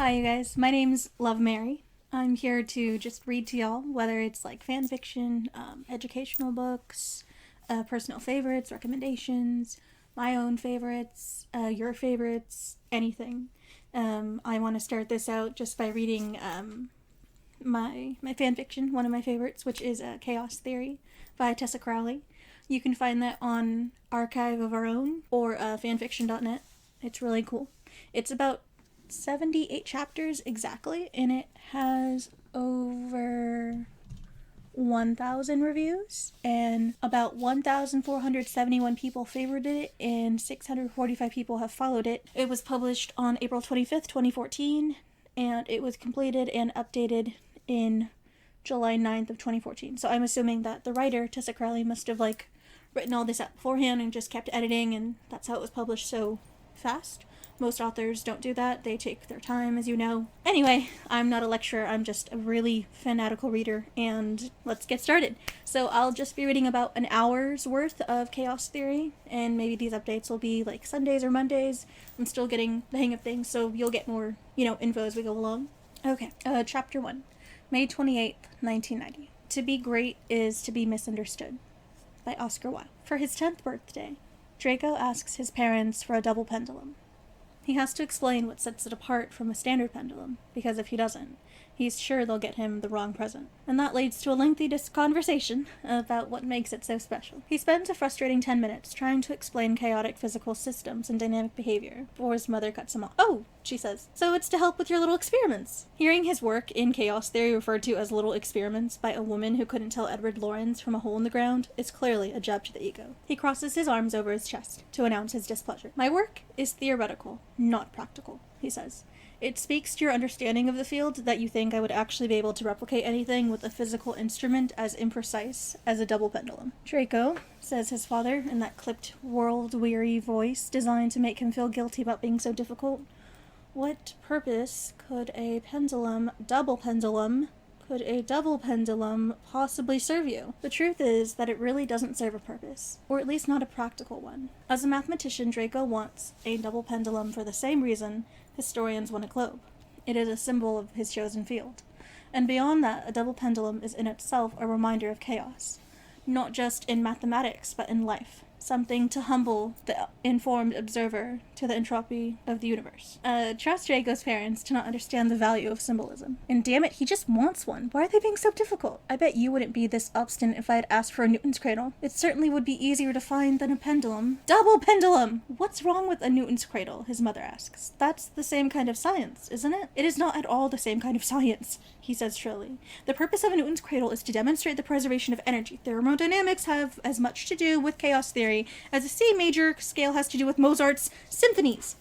Hi, you guys. My name's Love Mary. I'm here to just read to y'all, whether it's like fan fiction, educational books, personal favorites, recommendations, my own favorites, your favorites, anything. I want to start this out just by reading my fan fiction, one of my favorites, which is Chaos Theory by Tessa Crowley. You can find that on Archive of Our Own or fanfiction.net. It's really cool. It's about 78 chapters exactly, and it has over 1,000 reviews, and about 1,471 people favorited it, and 645 people have followed it. It was published on April 25th, 2014, and it was completed and updated in July 9th of 2014. So I'm assuming that the writer, Tessa Crowley, must have written all this out beforehand and just kept editing, and that's how it was published so fast. Most authors don't do that. They take their time, as you know. Anyway, I'm not a lecturer. I'm just a really fanatical reader, and let's get started. So I'll just be reading about an hour's worth of Chaos Theory, and maybe these updates will be like Sundays or Mondays. I'm still getting the hang of things, so you'll get more, info as we go along. Okay, Chapter 1, May 28th, 1990. To be great is to be misunderstood, by Oscar Wilde. For his 10th birthday, Draco asks his parents for a double pendulum. He has to explain what sets it apart from a standard pendulum, because if he doesn't, he's sure they'll get him the wrong present. And that leads to a lengthy conversation about what makes it so special. He spends a frustrating 10 minutes trying to explain chaotic physical systems and dynamic behavior before his mother cuts him off. "Oh," she says, "so it's to help with your little experiments." Hearing his work in Chaos Theory referred to as little experiments by a woman who couldn't tell Edward Lorenz from a hole in the ground is clearly a jab to the ego. He crosses his arms over his chest to announce his displeasure. "My work is theoretical, not practical," he says. "It speaks to your understanding of the field that you think I would actually be able to replicate anything with a physical instrument as imprecise as a double pendulum." "Draco," says his father in that clipped, world-weary voice designed to make him feel guilty about being so difficult, "what purpose could a double pendulum possibly serve you?" The truth is that it really doesn't serve a purpose, or at least not a practical one. As a mathematician, Draco wants a double pendulum for the same reason historians want a globe. It is a symbol of his chosen field. And beyond that, a double pendulum is in itself a reminder of chaos, not just in mathematics, but in life. Something to humble the informed observer to the entropy of the universe. Trust Draco's parents to not understand the value of symbolism. And damn it, he just wants one. Why are they being so difficult? I bet you wouldn't be this obstinate if I had asked for a Newton's cradle. It certainly would be easier to find than a pendulum. Double pendulum! What's wrong with a Newton's cradle? His mother asks. That's the same kind of science, isn't it? It is not at all the same kind of science, he says shrilly. The purpose of a Newton's cradle is to demonstrate the preservation of energy. Thermodynamics have as much to do with chaos theory as a C major scale has to do with Mozart's symphonies.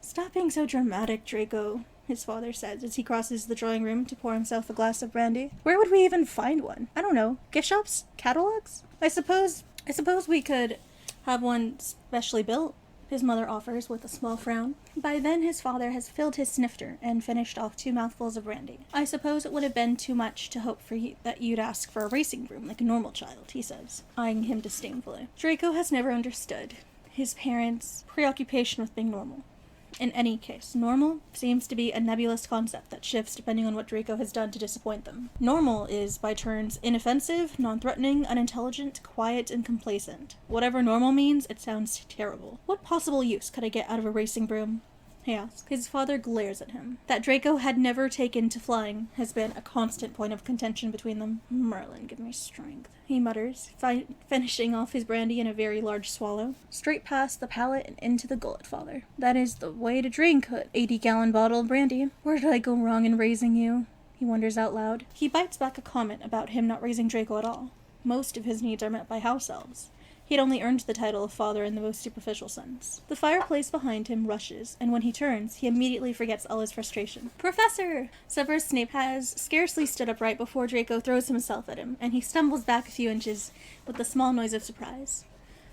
"Stop being so dramatic, Draco," his father says as he crosses the drawing room to pour himself a glass of brandy. "Where would we even find one? I don't know. Gift shops? Catalogs? I suppose we could have one specially built," his mother offers with a small frown. By then his father has filled his snifter and finished off 2 mouthfuls of brandy. "I suppose it would have been too much to hope for that you'd ask for a racing broom like a normal child," he says, eyeing him disdainfully. Draco has never understood his parents' preoccupation with being normal. In any case, normal seems to be a nebulous concept that shifts depending on what Draco has done to disappoint them. Normal is, by turns, inoffensive, non-threatening, unintelligent, quiet, and complacent. Whatever normal means, it sounds terrible. "What possible use could I get out of a racing broom?" he asks. His father glares at him. That Draco had never taken to flying has been a constant point of contention between them. "Merlin, give me strength," he mutters, finishing off his brandy in a very large swallow. "Straight past the palate and into the gullet, father. That is the way to drink an 80-gallon bottle of brandy. Where did I go wrong in raising you?" he wonders out loud. He bites back a comment about him not raising Draco at all. Most of his needs are met by house elves. He'd only earned the title of father in the most superficial sense. The fireplace behind him rushes, and when he turns, he immediately forgets all his frustration. "Professor!" Severus Snape has scarcely stood upright before Draco throws himself at him, and he stumbles back a few inches with a small noise of surprise.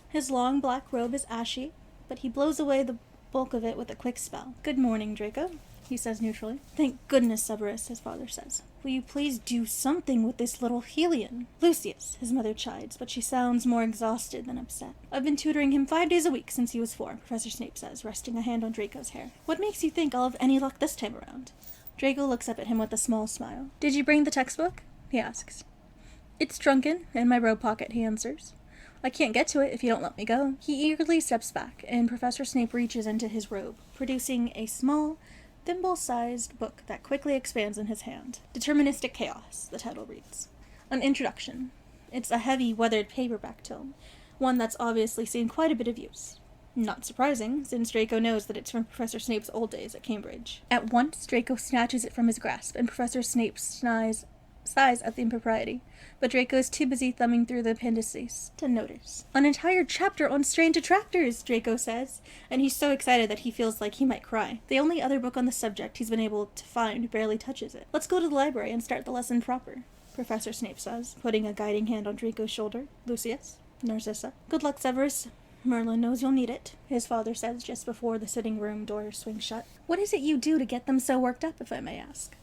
His long black robe is ashy, but he blows away the bulk of it with a quick spell. "Good morning, Draco," he says neutrally. Thank goodness, Severus, his father says. Will you please do something with this little Helion? Lucius, his mother chides, but she sounds more exhausted than upset. I've been tutoring him 5 days a week since he was 4, Professor Snape says, resting a hand on Draco's hair. What makes you think I'll have any luck this time around? Draco looks up at him with a small smile. Did you bring the textbook? He asks. It's trunken, in my robe pocket, he answers. I can't get to it if you don't let me go. He eagerly steps back, and Professor Snape reaches into his robe, producing a small, thimble-sized book that quickly expands in his hand. Deterministic Chaos, the title reads. An introduction. It's a heavy, weathered paperback tome, one that's obviously seen quite a bit of use. Not surprising, since Draco knows that it's from Professor Snape's old days at Cambridge. At once, Draco snatches it from his grasp, and Professor Snape sighs at the impropriety, but Draco is too busy thumbing through the appendices to notice. An entire chapter on strange attractors, Draco says, and he's so excited that he feels like he might cry. The only other book on the subject he's been able to find barely touches it. Let's go to the library and start the lesson proper, Professor Snape says, putting a guiding hand on Draco's shoulder. Lucius, Narcissa. Good luck, Severus. Merlin knows you'll need it, his father says just before the sitting room door swings shut. What is it you do to get them so worked up, if I may ask?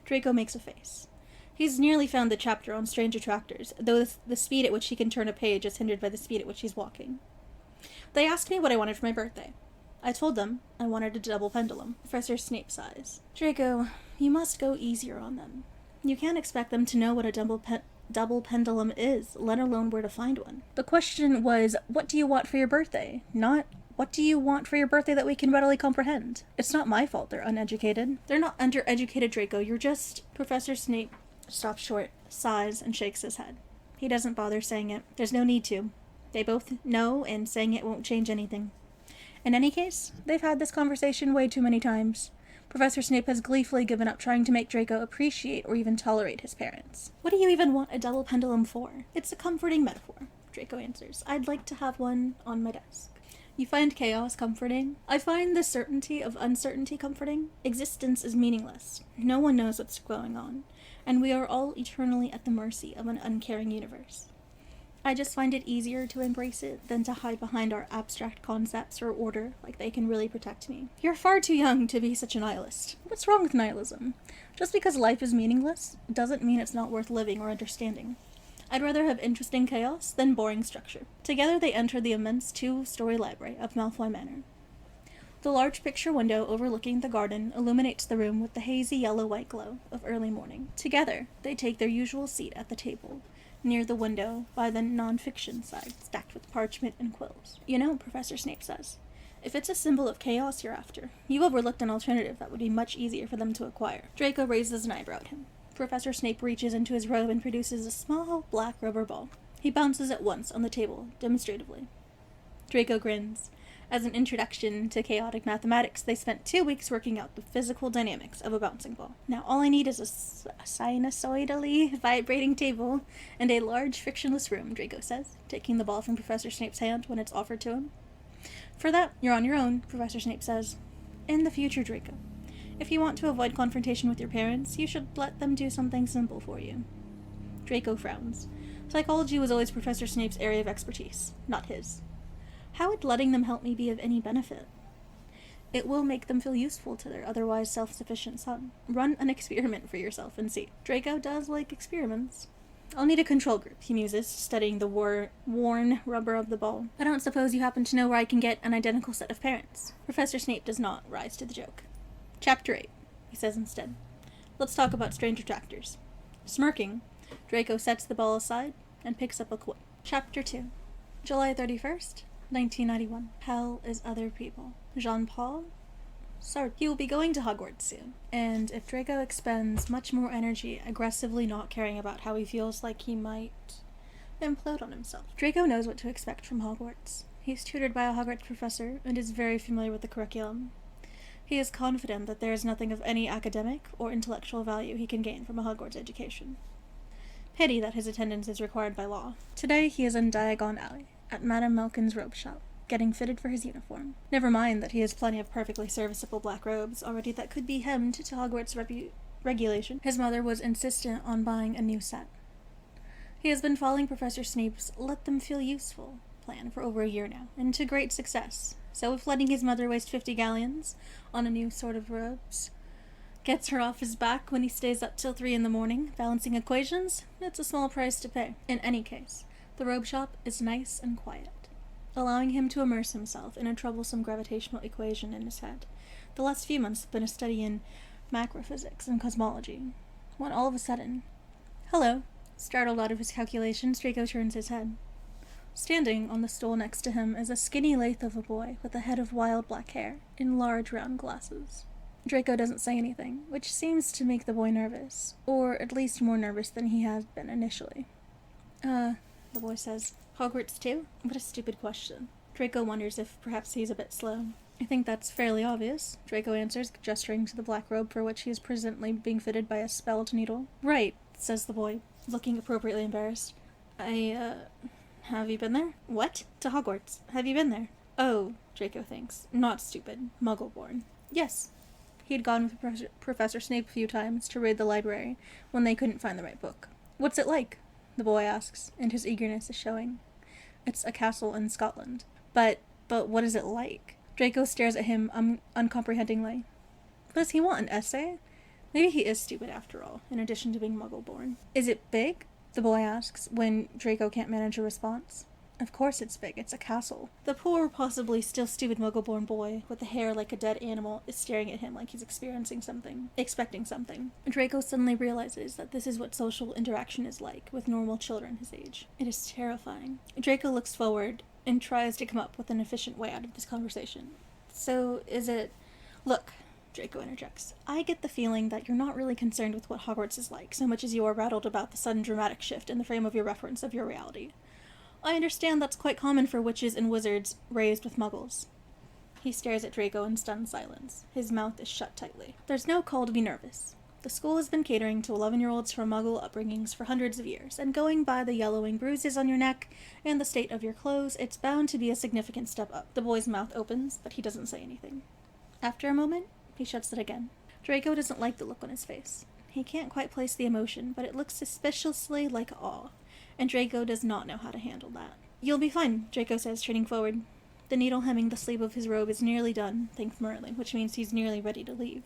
Draco makes a face. He's nearly found the chapter on strange attractors, though the speed at which he can turn a page is hindered by the speed at which he's walking. They asked me what I wanted for my birthday. I told them I wanted a double pendulum. Professor Snape sighs. Draco, you must go easier on them. You can't expect them to know what a double pendulum is, let alone where to find one. The question was, what do you want for your birthday? Not, what do you want for your birthday that we can readily comprehend? It's not my fault they're uneducated. They're not undereducated, Draco. You're just... Professor Snape stops short, sighs, and shakes his head. He doesn't bother saying it. There's no need to. They both know, and saying it won't change anything. In any case, they've had this conversation way too many times. Professor Snape has gleefully given up trying to make Draco appreciate or even tolerate his parents. What do you even want a double pendulum for? It's a comforting metaphor, Draco answers. I'd like to have one on my desk. You find chaos comforting? I find the certainty of uncertainty comforting. Existence is meaningless. No one knows what's going on, and we are all eternally at the mercy of an uncaring universe. I just find it easier to embrace it than to hide behind our abstract concepts or order like they can really protect me. You're far too young to be such a nihilist. What's wrong with nihilism? Just because life is meaningless doesn't mean it's not worth living or understanding. I'd rather have interesting chaos than boring structure. Together they enter the immense 2-story library of Malfoy Manor. The large picture window overlooking the garden illuminates the room with the hazy yellow-white glow of early morning. Together, they take their usual seat at the table, near the window by the non-fiction side, stacked with parchment and quills. You know, Professor Snape says, if it's a symbol of chaos you're after, you overlooked an alternative that would be much easier for them to acquire. Draco raises an eyebrow at him. Professor Snape reaches into his robe and produces a small black rubber ball. He bounces it once on the table, demonstratively. Draco grins. As an introduction to chaotic mathematics, they spent 2 weeks working out the physical dynamics of a bouncing ball. Now all I need is a sinusoidally vibrating table and a large frictionless room, Draco says, taking the ball from Professor Snape's hand when it's offered to him. For that, you're on your own, Professor Snape says. In the future, Draco, if you want to avoid confrontation with your parents, you should let them do something simple for you. Draco frowns. Psychology was always Professor Snape's area of expertise, not his. How would letting them help me be of any benefit? It will make them feel useful to their otherwise self-sufficient son. Run an experiment for yourself and see. Draco does like experiments. I'll need a control group, he muses, studying the worn rubber of the ball. I don't suppose you happen to know where I can get an identical set of parents. Professor Snape does not rise to the joke. Chapter 8, he says instead. Let's talk about strange attractors. Smirking, Draco sets the ball aside and picks up a coin. Chapter 2, July 31st, 1991. Hell is other people. Jean-Paul Sartre. He will be going to Hogwarts soon, and if Draco expends much more energy aggressively not caring about how he feels like he might implode on himself. Draco knows what to expect from Hogwarts. He's tutored by a Hogwarts professor and is very familiar with the curriculum. He is confident that there is nothing of any academic or intellectual value he can gain from a Hogwarts education. Pity that his attendance is required by law. Today he is in Diagon Alley, at Madame Malkin's robe shop, getting fitted for his uniform. Never mind that he has plenty of perfectly serviceable black robes already that could be hemmed to Hogwarts regulation. His mother was insistent on buying a new set. He has been following Professor Snape's let them feel useful plan for over a year now, and to great success. So if letting his mother waste 50 galleons on a new sort of robes gets her off his back when he stays up till 3 in the morning, balancing equations, it's a small price to pay. In any case, the robe shop is nice and quiet, allowing him to immerse himself in a troublesome gravitational equation in his head. The last few months have been a study in macrophysics and cosmology, when all of a sudden... Hello. Startled out of his calculations, Draco turns his head. Standing on the stool next to him is a skinny lathe of a boy with a head of wild black hair in large round glasses. Draco doesn't say anything, which seems to make the boy nervous, or at least more nervous than he had been initially. The boy says, Hogwarts too? What a stupid question. Draco wonders if perhaps he's a bit slow. I think that's fairly obvious, Draco answers, gesturing to the black robe for which he is presently being fitted by a spelled needle. Right, says the boy, looking appropriately embarrassed. Have you been there? What? To Hogwarts. Have you been there? Oh, Draco thinks. Not stupid. Muggle-born. Yes. He had gone with Professor Snape a few times to raid the library when they couldn't find the right book. What's it like? The boy asks, and his eagerness is showing. It's a castle in Scotland. But what is it like? Draco stares at him uncomprehendingly. What does he want, an essay? Maybe he is stupid after all, in addition to being Muggle-born. Is it big? The boy asks, when Draco can't manage a response. Of course it's big, it's a castle. The poor, possibly still stupid Muggle-born boy, with the hair like a dead animal, is staring at him like he's expecting something. Draco suddenly realizes that this is what social interaction is like, with normal children his age. It is terrifying. Draco looks forward, and tries to come up with an efficient way out of this conversation. So, is it... Look, Draco interjects. I get the feeling that you're not really concerned with what Hogwarts is like, so much as you are rattled about the sudden dramatic shift in the frame of your reference of your reality. I understand that's quite common for witches and wizards raised with muggles. He stares at Draco in stunned silence. His mouth is shut tightly. There's no call to be nervous. The school has been catering to 11-year-olds from muggle upbringings for hundreds of years, and going by the yellowing bruises on your neck and the state of your clothes, it's bound to be a significant step up. The boy's mouth opens, but he doesn't say anything. After a moment, he shuts it again. Draco doesn't like the look on his face. He can't quite place the emotion, but it looks suspiciously like awe, and Draco does not know how to handle that. You'll be fine, Draco says, turning forward. The needle hemming the sleeve of his robe is nearly done, thanks Merlin, which means he's nearly ready to leave.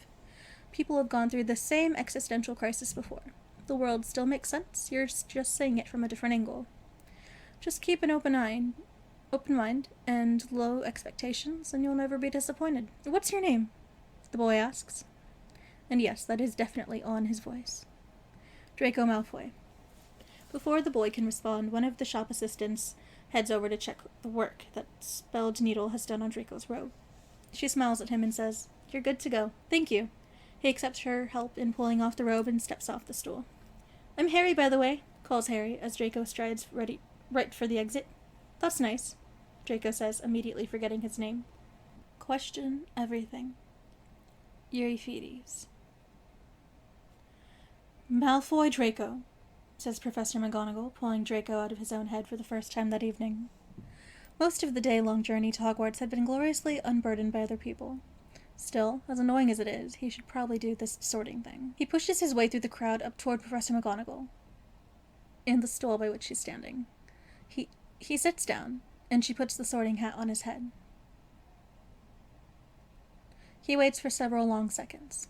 People have gone through the same existential crisis before. The world still makes sense, you're just seeing it from a different angle. Just keep an open mind, and low expectations, and you'll never be disappointed. What's your name? The boy asks. And yes, that is definitely on his voice. Draco Malfoy. Before the boy can respond, one of the shop assistants heads over to check the work that spelled needle has done on Draco's robe. She smiles at him and says, You're good to go. Thank you. He accepts her help in pulling off the robe and steps off the stool. I'm Harry, by the way, calls Harry as Draco strides right for the exit. That's nice, Draco says, immediately forgetting his name. Question everything. Euryphides. Malfoy Draco, says Professor McGonagall, pulling Draco out of his own head for the first time that evening. Most of the day-long journey to Hogwarts had been gloriously unburdened by other people. Still, as annoying as it is, he should probably do this sorting thing. He pushes his way through the crowd up toward Professor McGonagall, in the stool by which she's standing. He sits down, and she puts the sorting hat on his head. He waits for several long seconds.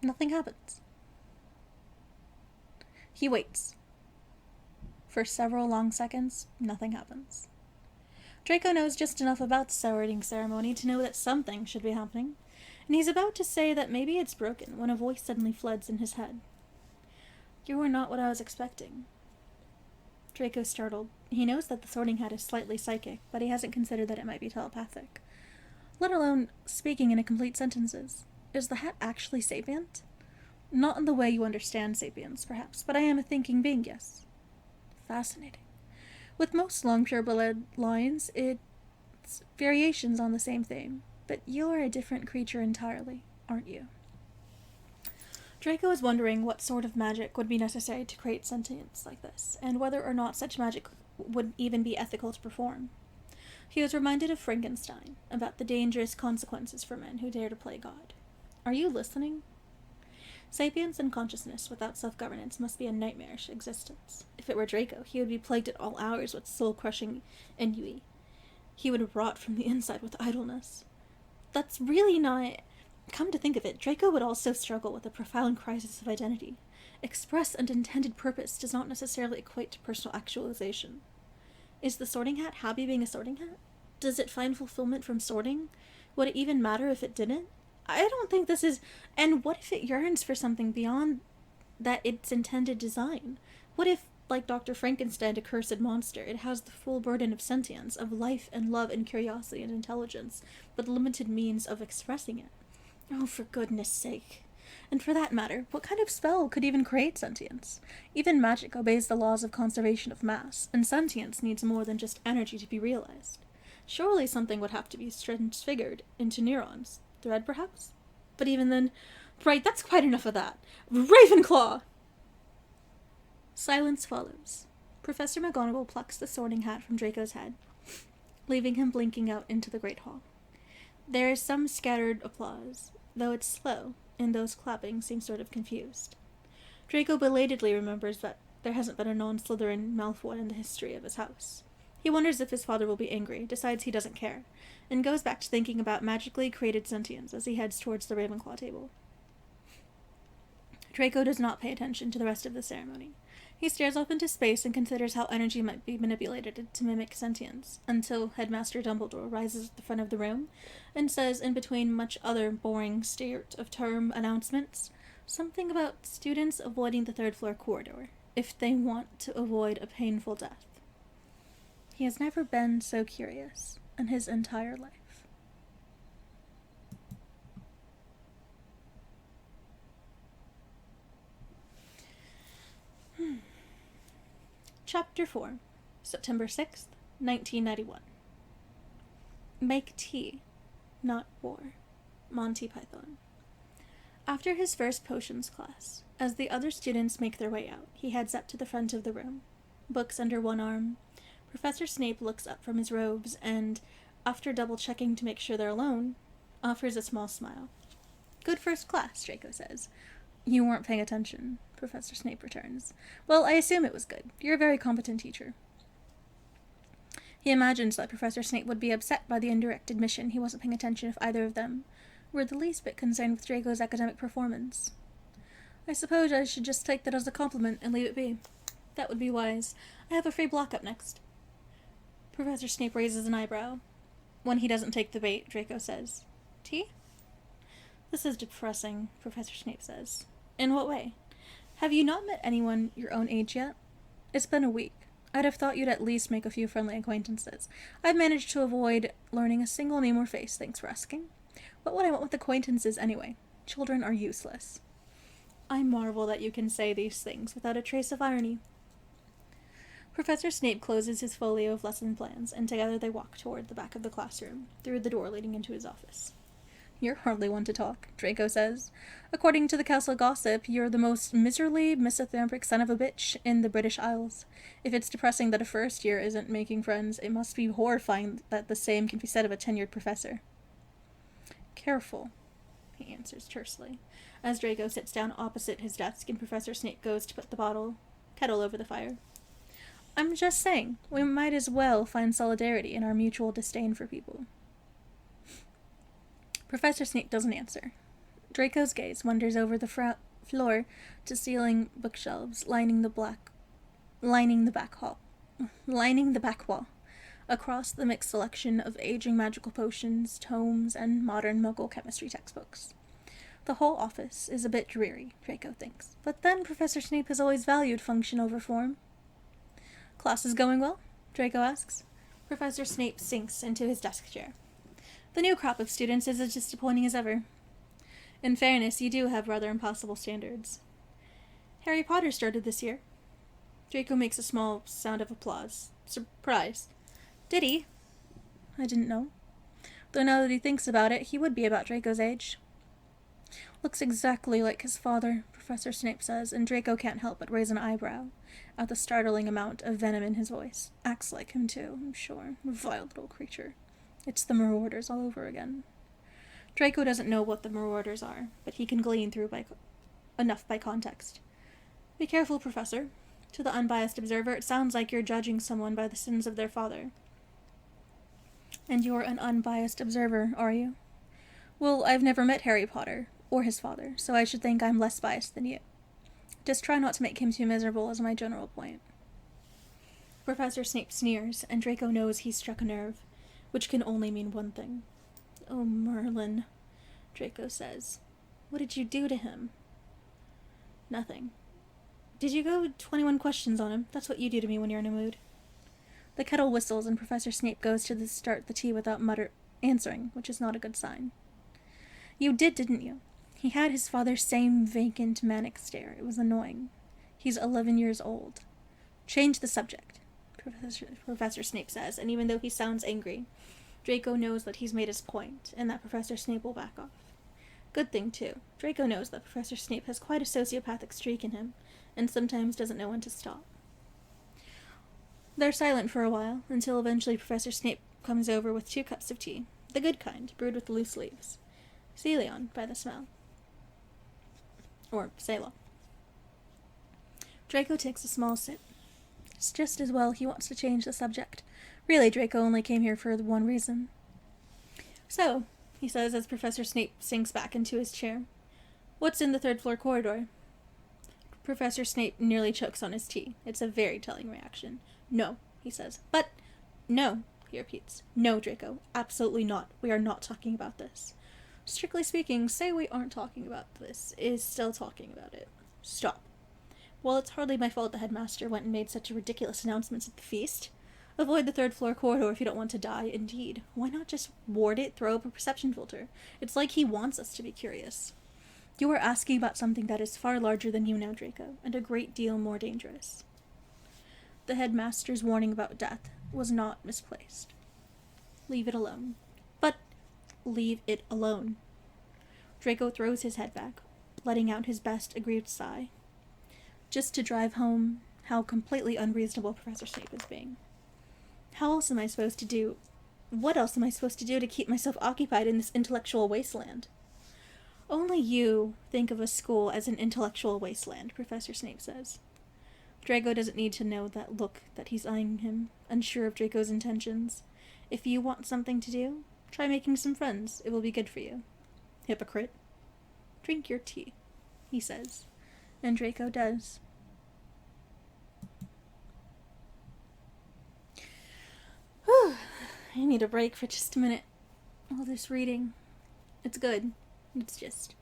Nothing happens. He waits. For several long seconds, nothing happens. Draco knows just enough about the sorting ceremony to know that something should be happening, and he's about to say that maybe it's broken when a voice suddenly floods in his head. You are not what I was expecting. Draco's startled. He knows that the sorting hat is slightly psychic, but he hasn't considered that it might be telepathic, let alone speaking in complete sentences. Is the hat actually sapient? Not in the way you understand sapience, perhaps, but I am a thinking being, yes. Fascinating. With most long pureblood lines, it's variations on the same theme, but you are a different creature entirely, aren't you? Draco is wondering what sort of magic would be necessary to create sentience like this, and whether or not such magic would even be ethical to perform. He was reminded of Frankenstein, about the dangerous consequences for men who dare to play God. Are you listening? Sapience and consciousness without self-governance must be a nightmarish existence. If it were Draco, he would be plagued at all hours with soul-crushing ennui. He would rot from the inside with idleness. That's really not... Come to think of it, Draco would also struggle with a profound crisis of identity. Express and intended purpose does not necessarily equate to personal actualization. Is the sorting hat happy being a sorting hat? Does it find fulfillment from sorting? Would it even matter if it didn't? I don't think this is... And what if it yearns for something beyond that its intended design? What if, like Dr. Frankenstein, a cursed monster, it has the full burden of sentience, of life and love and curiosity and intelligence, but limited means of expressing it? Oh, for goodness sake. And for that matter, what kind of spell could even create sentience? Even magic obeys the laws of conservation of mass, and sentience needs more than just energy to be realized. Surely something would have to be transfigured into neurons. Thread, perhaps? But even then... Right, that's quite enough of that. Ravenclaw! Silence follows. Professor McGonagall plucks the sorting hat from Draco's head, leaving him blinking out into the Great Hall. There is some scattered applause, though it's slow, and those clapping seem sort of confused. Draco belatedly remembers that there hasn't been a non-Slytherin Malfoy in the history of his house. He wonders if his father will be angry, decides he doesn't care, and goes back to thinking about magically created sentience as he heads towards the Ravenclaw table. Draco does not pay attention to the rest of the ceremony. He stares off into space and considers how energy might be manipulated to mimic sentience, until Headmaster Dumbledore rises at the front of the room and says, in between much other boring start-of-term announcements, something about students avoiding the third-floor corridor, if they want to avoid a painful death. He has never been so curious in his entire life. Chapter 4, September 6th, 1991. Make tea, not war. Monty Python. After his first potions class, as the other students make their way out, he heads up to the front of the room, books under one arm. Professor Snape looks up from his robes and, after double-checking to make sure they're alone, offers a small smile. Good first class, Draco says. You weren't paying attention, Professor Snape returns. Well, I assume it was good. You're a very competent teacher. He imagines that Professor Snape would be upset by the indirect admission he wasn't paying attention if either of them were the least bit concerned with Draco's academic performance. I suppose I should just take that as a compliment and leave it be. That would be wise. I have a free block up next. Professor Snape raises an eyebrow. When he doesn't take the bait, Draco says, Tea? This is depressing, Professor Snape says. In what way? Have you not met anyone your own age yet? It's been a week. I'd have thought you'd at least make a few friendly acquaintances. I've managed to avoid learning a single name or face, thanks for asking. What would I want with acquaintances anyway? Children are useless. I marvel that you can say these things without a trace of irony. Professor Snape closes his folio of lesson plans, and together they walk toward the back of the classroom, through the door leading into his office. You're hardly one to talk, Draco says. According to the castle gossip, you're the most miserly, misanthropic son of a bitch in the British Isles. If it's depressing that a first year isn't making friends, it must be horrifying that the same can be said of a tenured professor. Careful, he answers tersely, as Draco sits down opposite his desk and Professor Snape goes to put the kettle over the fire. I'm just saying, we might as well find solidarity in our mutual disdain for people. Professor Snape doesn't answer. Draco's gaze wanders over the floor to ceiling bookshelves lining the back wall, across the mixed selection of aging magical potions, tomes, and modern Muggle chemistry textbooks. The whole office is a bit dreary, Draco thinks, but then Professor Snape has always valued function over form. Class is going well? Draco asks. Professor Snape sinks into his desk chair. The new crop of students is as disappointing as ever. In fairness, you do have rather impossible standards. Harry Potter started this year. Draco makes a small sound of applause. Surprised. Did he? I didn't know. Though now that he thinks about it, he would be about Draco's age. Looks exactly like his father, Professor Snape says, and Draco can't help but raise an eyebrow at the startling amount of venom in his voice. Acts like him, too, I'm sure. Vile little creature. It's the Marauders all over again. Draco doesn't know what the Marauders are, but he can glean through enough by context. Be careful, Professor. To the unbiased observer, it sounds like you're judging someone by the sins of their father. And you're an unbiased observer, are you? Well, I've never met Harry Potter, or his father, so I should think I'm less biased than you. Just try not to make him too miserable is my general point. Professor Snape sneers, and Draco knows he's struck a nerve, which can only mean one thing. Oh, Merlin, Draco says. What did you do to him? Nothing. Did you go 21 questions on him? That's what you do to me when you're in a mood. The kettle whistles, and Professor Snape goes to start the tea without answering, which is not a good sign. You did, didn't you? He had his father's same vacant, manic stare. It was annoying. He's 11 years old. Change the subject, Professor Snape says, and even though he sounds angry, Draco knows that he's made his point, and that Professor Snape will back off. Good thing, too. Draco knows that Professor Snape has quite a sociopathic streak in him, and sometimes doesn't know when to stop. They're silent for a while, until eventually Professor Snape comes over with 2 cups of tea, the good kind, brewed with loose leaves. Ceylon, by the smell. Or Ceylon. Draco takes a small sip. It's just as well he wants to change the subject. Really, Draco only came here for one reason. So, he says as Professor Snape sinks back into his chair, what's in the 3rd floor corridor? Professor Snape nearly chokes on his tea. It's a very telling reaction. No, he says. But, no, he repeats. No, Draco, absolutely not. We are not talking about this. Strictly speaking, say we aren't talking about this is still talking about it. Stop. Well, it's hardly my fault the headmaster went and made such a ridiculous announcement at the feast. Avoid the 3rd floor corridor if you don't want to die, indeed. Why not just ward it, throw up a perception filter? It's like he wants us to be curious. You are asking about something that is far larger than you now, Draco, and a great deal more dangerous. The headmaster's warning about death was not misplaced. Leave it alone. But leave it alone. Draco throws his head back, letting out his best aggrieved sigh, just to drive home how completely unreasonable Professor Snape is being. How else am I supposed to do? What else am I supposed to do to keep myself occupied in this intellectual wasteland? Only you think of a school as an intellectual wasteland, Professor Snape says. Draco doesn't need to know that look that he's eyeing him, unsure of Draco's intentions. If you want something to do, try making some friends. It will be good for you. Hypocrite. Drink your tea, he says, and Draco does. Whew. I need a break for just a minute. All this reading. It's good. It's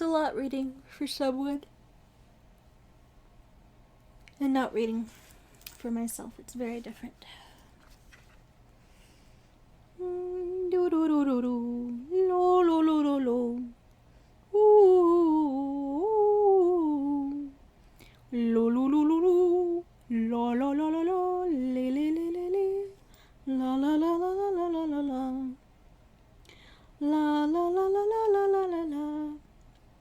a lot reading for someone. And not reading for myself. It's very different.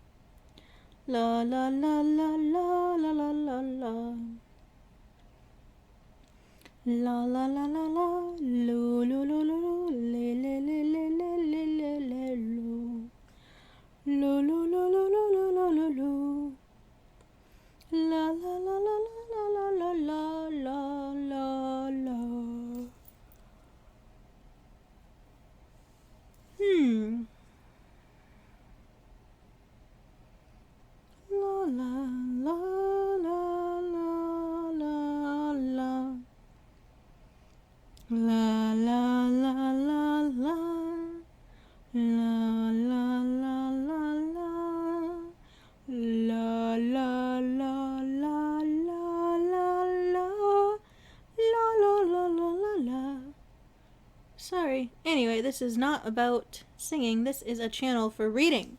La la la la la la la la la. La la la la la, lo lo lo lo, le le le le le le le le lo. Lo lo lo lo lo lo lo lo lo. La la la la la la la la la la la. La la la la la la la. La la la la la. La la la la la. La la la la la la la. La la la la la la. Sorry. Anyway, this is not about singing. This is a channel for reading.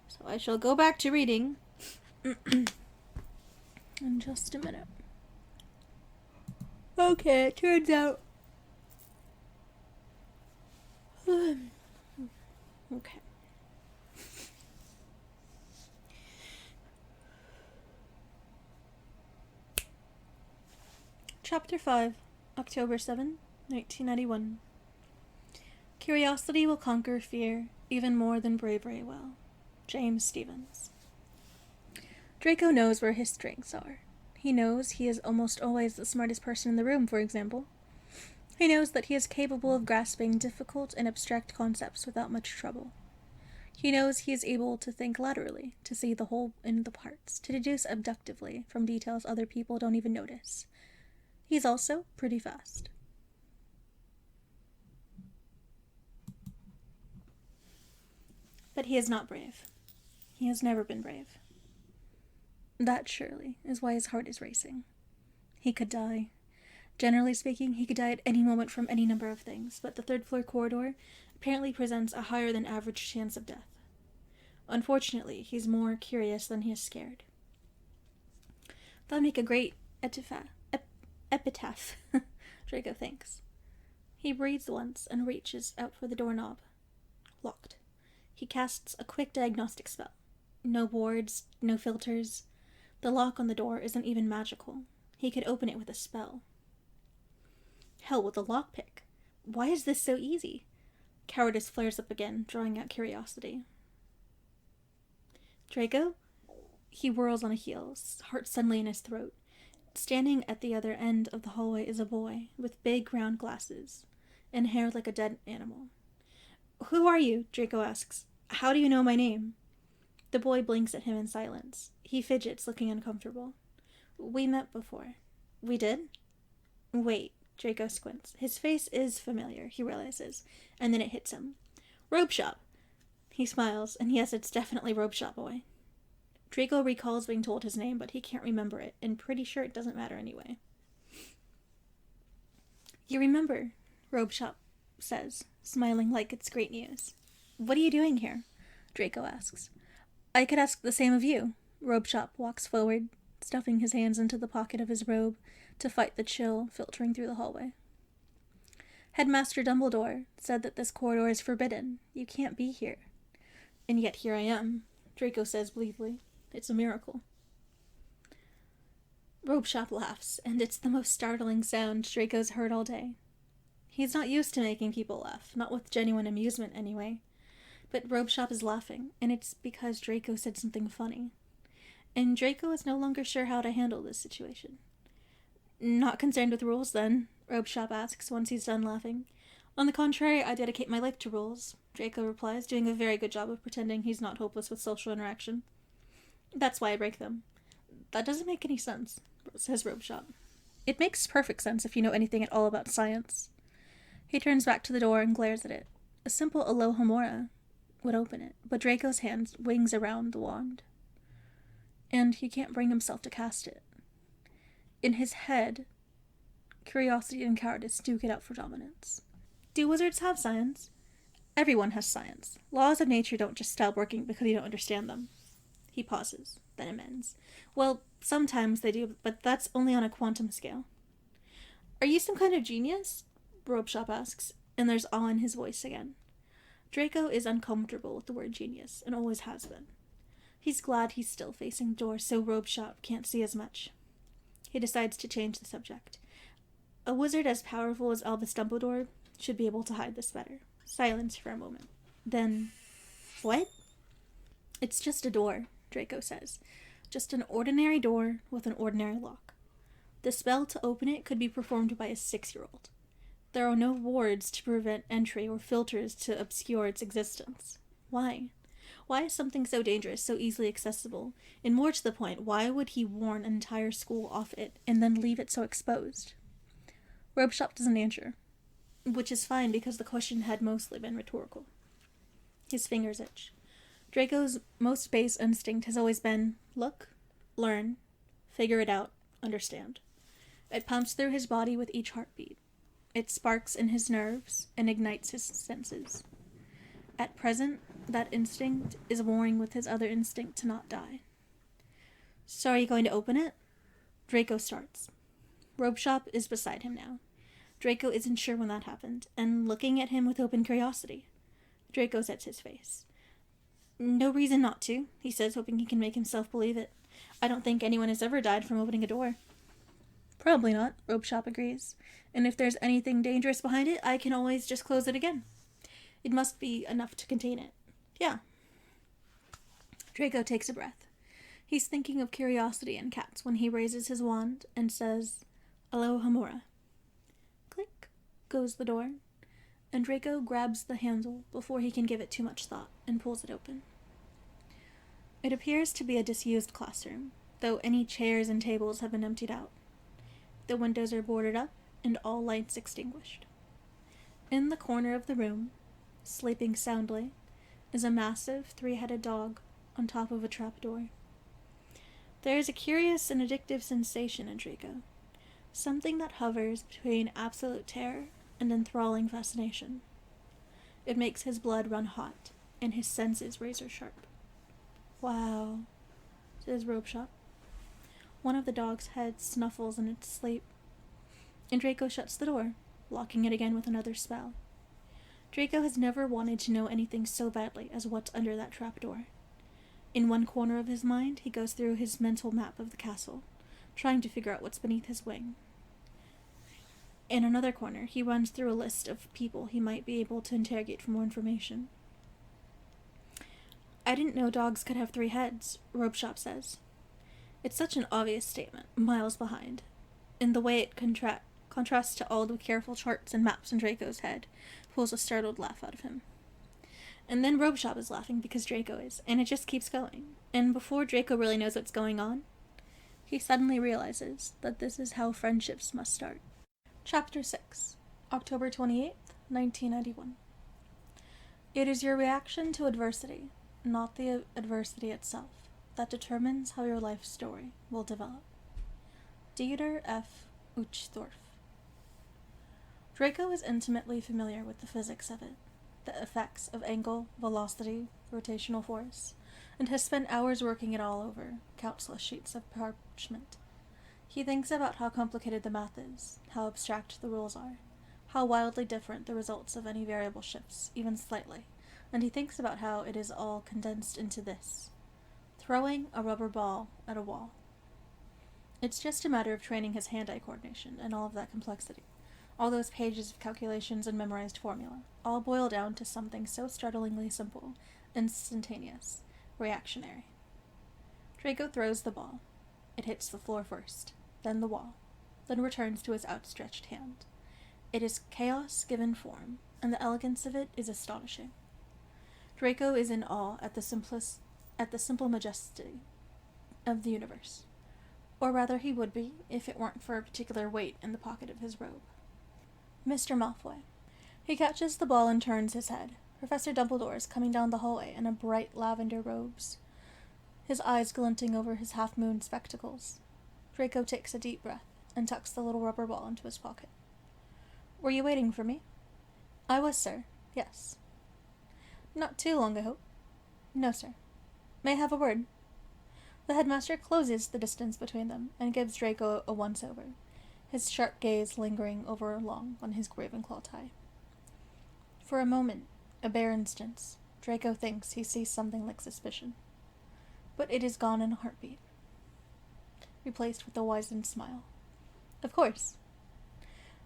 So I shall go back to reading in just a minute. Okay, it turns out. Okay. Chapter 5, October 7, 1991. Curiosity will conquer fear even more than bravery will. James Stevens. Draco knows where his strengths are. He knows he is almost always the smartest person in the room, for example. He knows that he is capable of grasping difficult and abstract concepts without much trouble. He knows he is able to think laterally, to see the whole in the parts, to deduce abductively from details other people don't even notice. He's also pretty fast. But he is not brave. He has never been brave. That, surely, is why his heart is racing. He could die. Generally speaking, he could die at any moment from any number of things, but the third-floor corridor apparently presents a higher than average chance of death. Unfortunately, he's more curious than he is scared. That'd make a great epitaph, Draco thinks. He breathes once and reaches out for the doorknob. Locked. He casts a quick diagnostic spell. No boards, no filters. The lock on the door isn't even magical. He could open it with a spell. Hell with a lockpick. Why is this so easy? Cowardice flares up again, drawing out curiosity. Draco? He whirls on a heel, heart suddenly in his throat. Standing at the other end of the hallway is a boy, with big round glasses, and hair like a dead animal. Who are you? Draco asks. How do you know my name? The boy blinks at him in silence. He fidgets, looking uncomfortable. We met before. We did? Wait, Draco squints. His face is familiar, he realizes, and then it hits him. Robe Shop! He smiles, and yes, it's definitely Robe Shop Boy. Draco recalls being told his name, but he can't remember it, and pretty sure it doesn't matter anyway. You remember, Robe Shop says, smiling like it's great news. What are you doing here? Draco asks. I could ask the same of you. Robe Shop walks forward, stuffing his hands into the pocket of his robe to fight the chill filtering through the hallway. Headmaster Dumbledore said that this corridor is forbidden. You can't be here. And yet here I am, Draco says bleakly. It's a miracle. Robe Shop laughs, and it's the most startling sound Draco's heard all day. He's not used to making people laugh, not with genuine amusement anyway. But Robe Shop is laughing, and it's because Draco said something funny. And Draco is no longer sure how to handle this situation. Not concerned with rules, then, Robe Shop asks once he's done laughing. On the contrary, I dedicate my life to rules, Draco replies, doing a very good job of pretending he's not hopeless with social interaction. That's why I break them. That doesn't make any sense, says Robe Shop. It makes perfect sense if you know anything at all about science. He turns back to the door and glares at it. A simple Alohomora would open it, but Draco's hand wings around the wand. And he can't bring himself to cast it. In his head, curiosity and cowardice duke it out for dominance. Do wizards have science? Everyone has science. Laws of nature don't just stop working because you don't understand them. He pauses, then amends. Well, sometimes they do, but that's only on a quantum scale. Are you some kind of genius? Robe Shop asks, and there's awe in his voice again. Draco is uncomfortable with the word genius, and always has been. He's glad he's still facing the door so Robe Shop can't see as much. He decides to change the subject. A wizard as powerful as Albus Dumbledore should be able to hide this better. Silence for a moment. Then, what? It's just a door, Draco says. Just an ordinary door with an ordinary lock. The spell to open it could be performed by a 6-year-old. There are no wards to prevent entry or filters to obscure its existence. Why? Why is something so dangerous so easily accessible? And more to the point, why would he warn an entire school off it and then leave it so exposed? Robe Shop doesn't answer, which is fine because the question had mostly been rhetorical. His fingers itch. Draco's most base instinct has always been, look, learn, figure it out, understand. It pumps through his body with each heartbeat. It sparks in his nerves and ignites his senses. At present, that instinct is warring with his other instinct to not die. So are you going to open it? Draco starts. Robe Shop is beside him now. Draco isn't sure when that happened, and looking at him with open curiosity. Draco sets his face. No reason not to, he says, hoping he can make himself believe it. I don't think anyone has ever died from opening a door. Probably not, Robe Shop agrees. And if there's anything dangerous behind it, I can always just close it again. It must be enough to contain it. Yeah. Draco takes a breath. He's thinking of curiosity and cats when he raises his wand and says, Alohomora. Click, goes the door, and Draco grabs the handle before he can give it too much thought and pulls it open. It appears to be a disused classroom, though any chairs and tables have been emptied out. The windows are boarded up and all lights extinguished. In the corner of the room, sleeping soundly, is a massive three-headed dog on top of a trapdoor. There is a curious and addictive sensation in Draco, something that hovers between absolute terror and enthralling fascination. It makes his blood run hot and his senses razor sharp. "Wow," says Robeshop. One of the dog's heads snuffles in its sleep, and Draco shuts the door, locking it again with another spell. Draco has never wanted to know anything so badly as what's under that trapdoor. In one corner of his mind, he goes through his mental map of the castle, trying to figure out what's beneath his wing. In another corner, he runs through a list of people he might be able to interrogate for more information. "I didn't know dogs could have 3 heads, Robeshop says. It's such an obvious statement, miles behind, in the way it contrasts to all the careful charts and maps in Draco's head, pulls a startled laugh out of him. And then Robeshop is laughing because Draco is, and it just keeps going. And before Draco really knows what's going on, he suddenly realizes that this is how friendships must start. Chapter 6, October 28th, 1991. It is your reaction to adversity, not the adversity itself, that determines how your life story will develop. Dieter F. Uchtdorf. Draco is intimately familiar with the physics of it, the effects of angle, velocity, rotational force, and has spent hours working it all over, countless sheets of parchment. He thinks about how complicated the math is, how abstract the rules are, how wildly different the results of any variable shifts, even slightly, and he thinks about how it is all condensed into this: throwing a rubber ball at a wall. It's just a matter of training his hand-eye coordination and all of that complexity. All those pages of calculations and memorized formula, all boil down to something so startlingly simple, instantaneous, reactionary. Draco throws the ball. It hits the floor first, then the wall, then returns to his outstretched hand. It is chaos given form, and the elegance of it is astonishing. Draco is in awe at the simple majesty of the universe. Or rather, he would be, if it weren't for a particular weight in the pocket of his robe. Mr. Malfoy. He catches the ball and turns his head. Professor Dumbledore is coming down the hallway in a bright lavender robes, his eyes glinting over his half-moon spectacles. Draco takes a deep breath and tucks the little rubber ball into his pocket. "Were you waiting for me?" "I was, sir. Yes." "Not too long, I hope?" "No, sir." "May I have a word?" The headmaster closes the distance between them and gives Draco a once-over, his sharp gaze lingering over long on his Ravenclaw tie. For a moment, a bare instance, Draco thinks he sees something like suspicion. But it is gone in a heartbeat, replaced with a wizened smile. "Of course."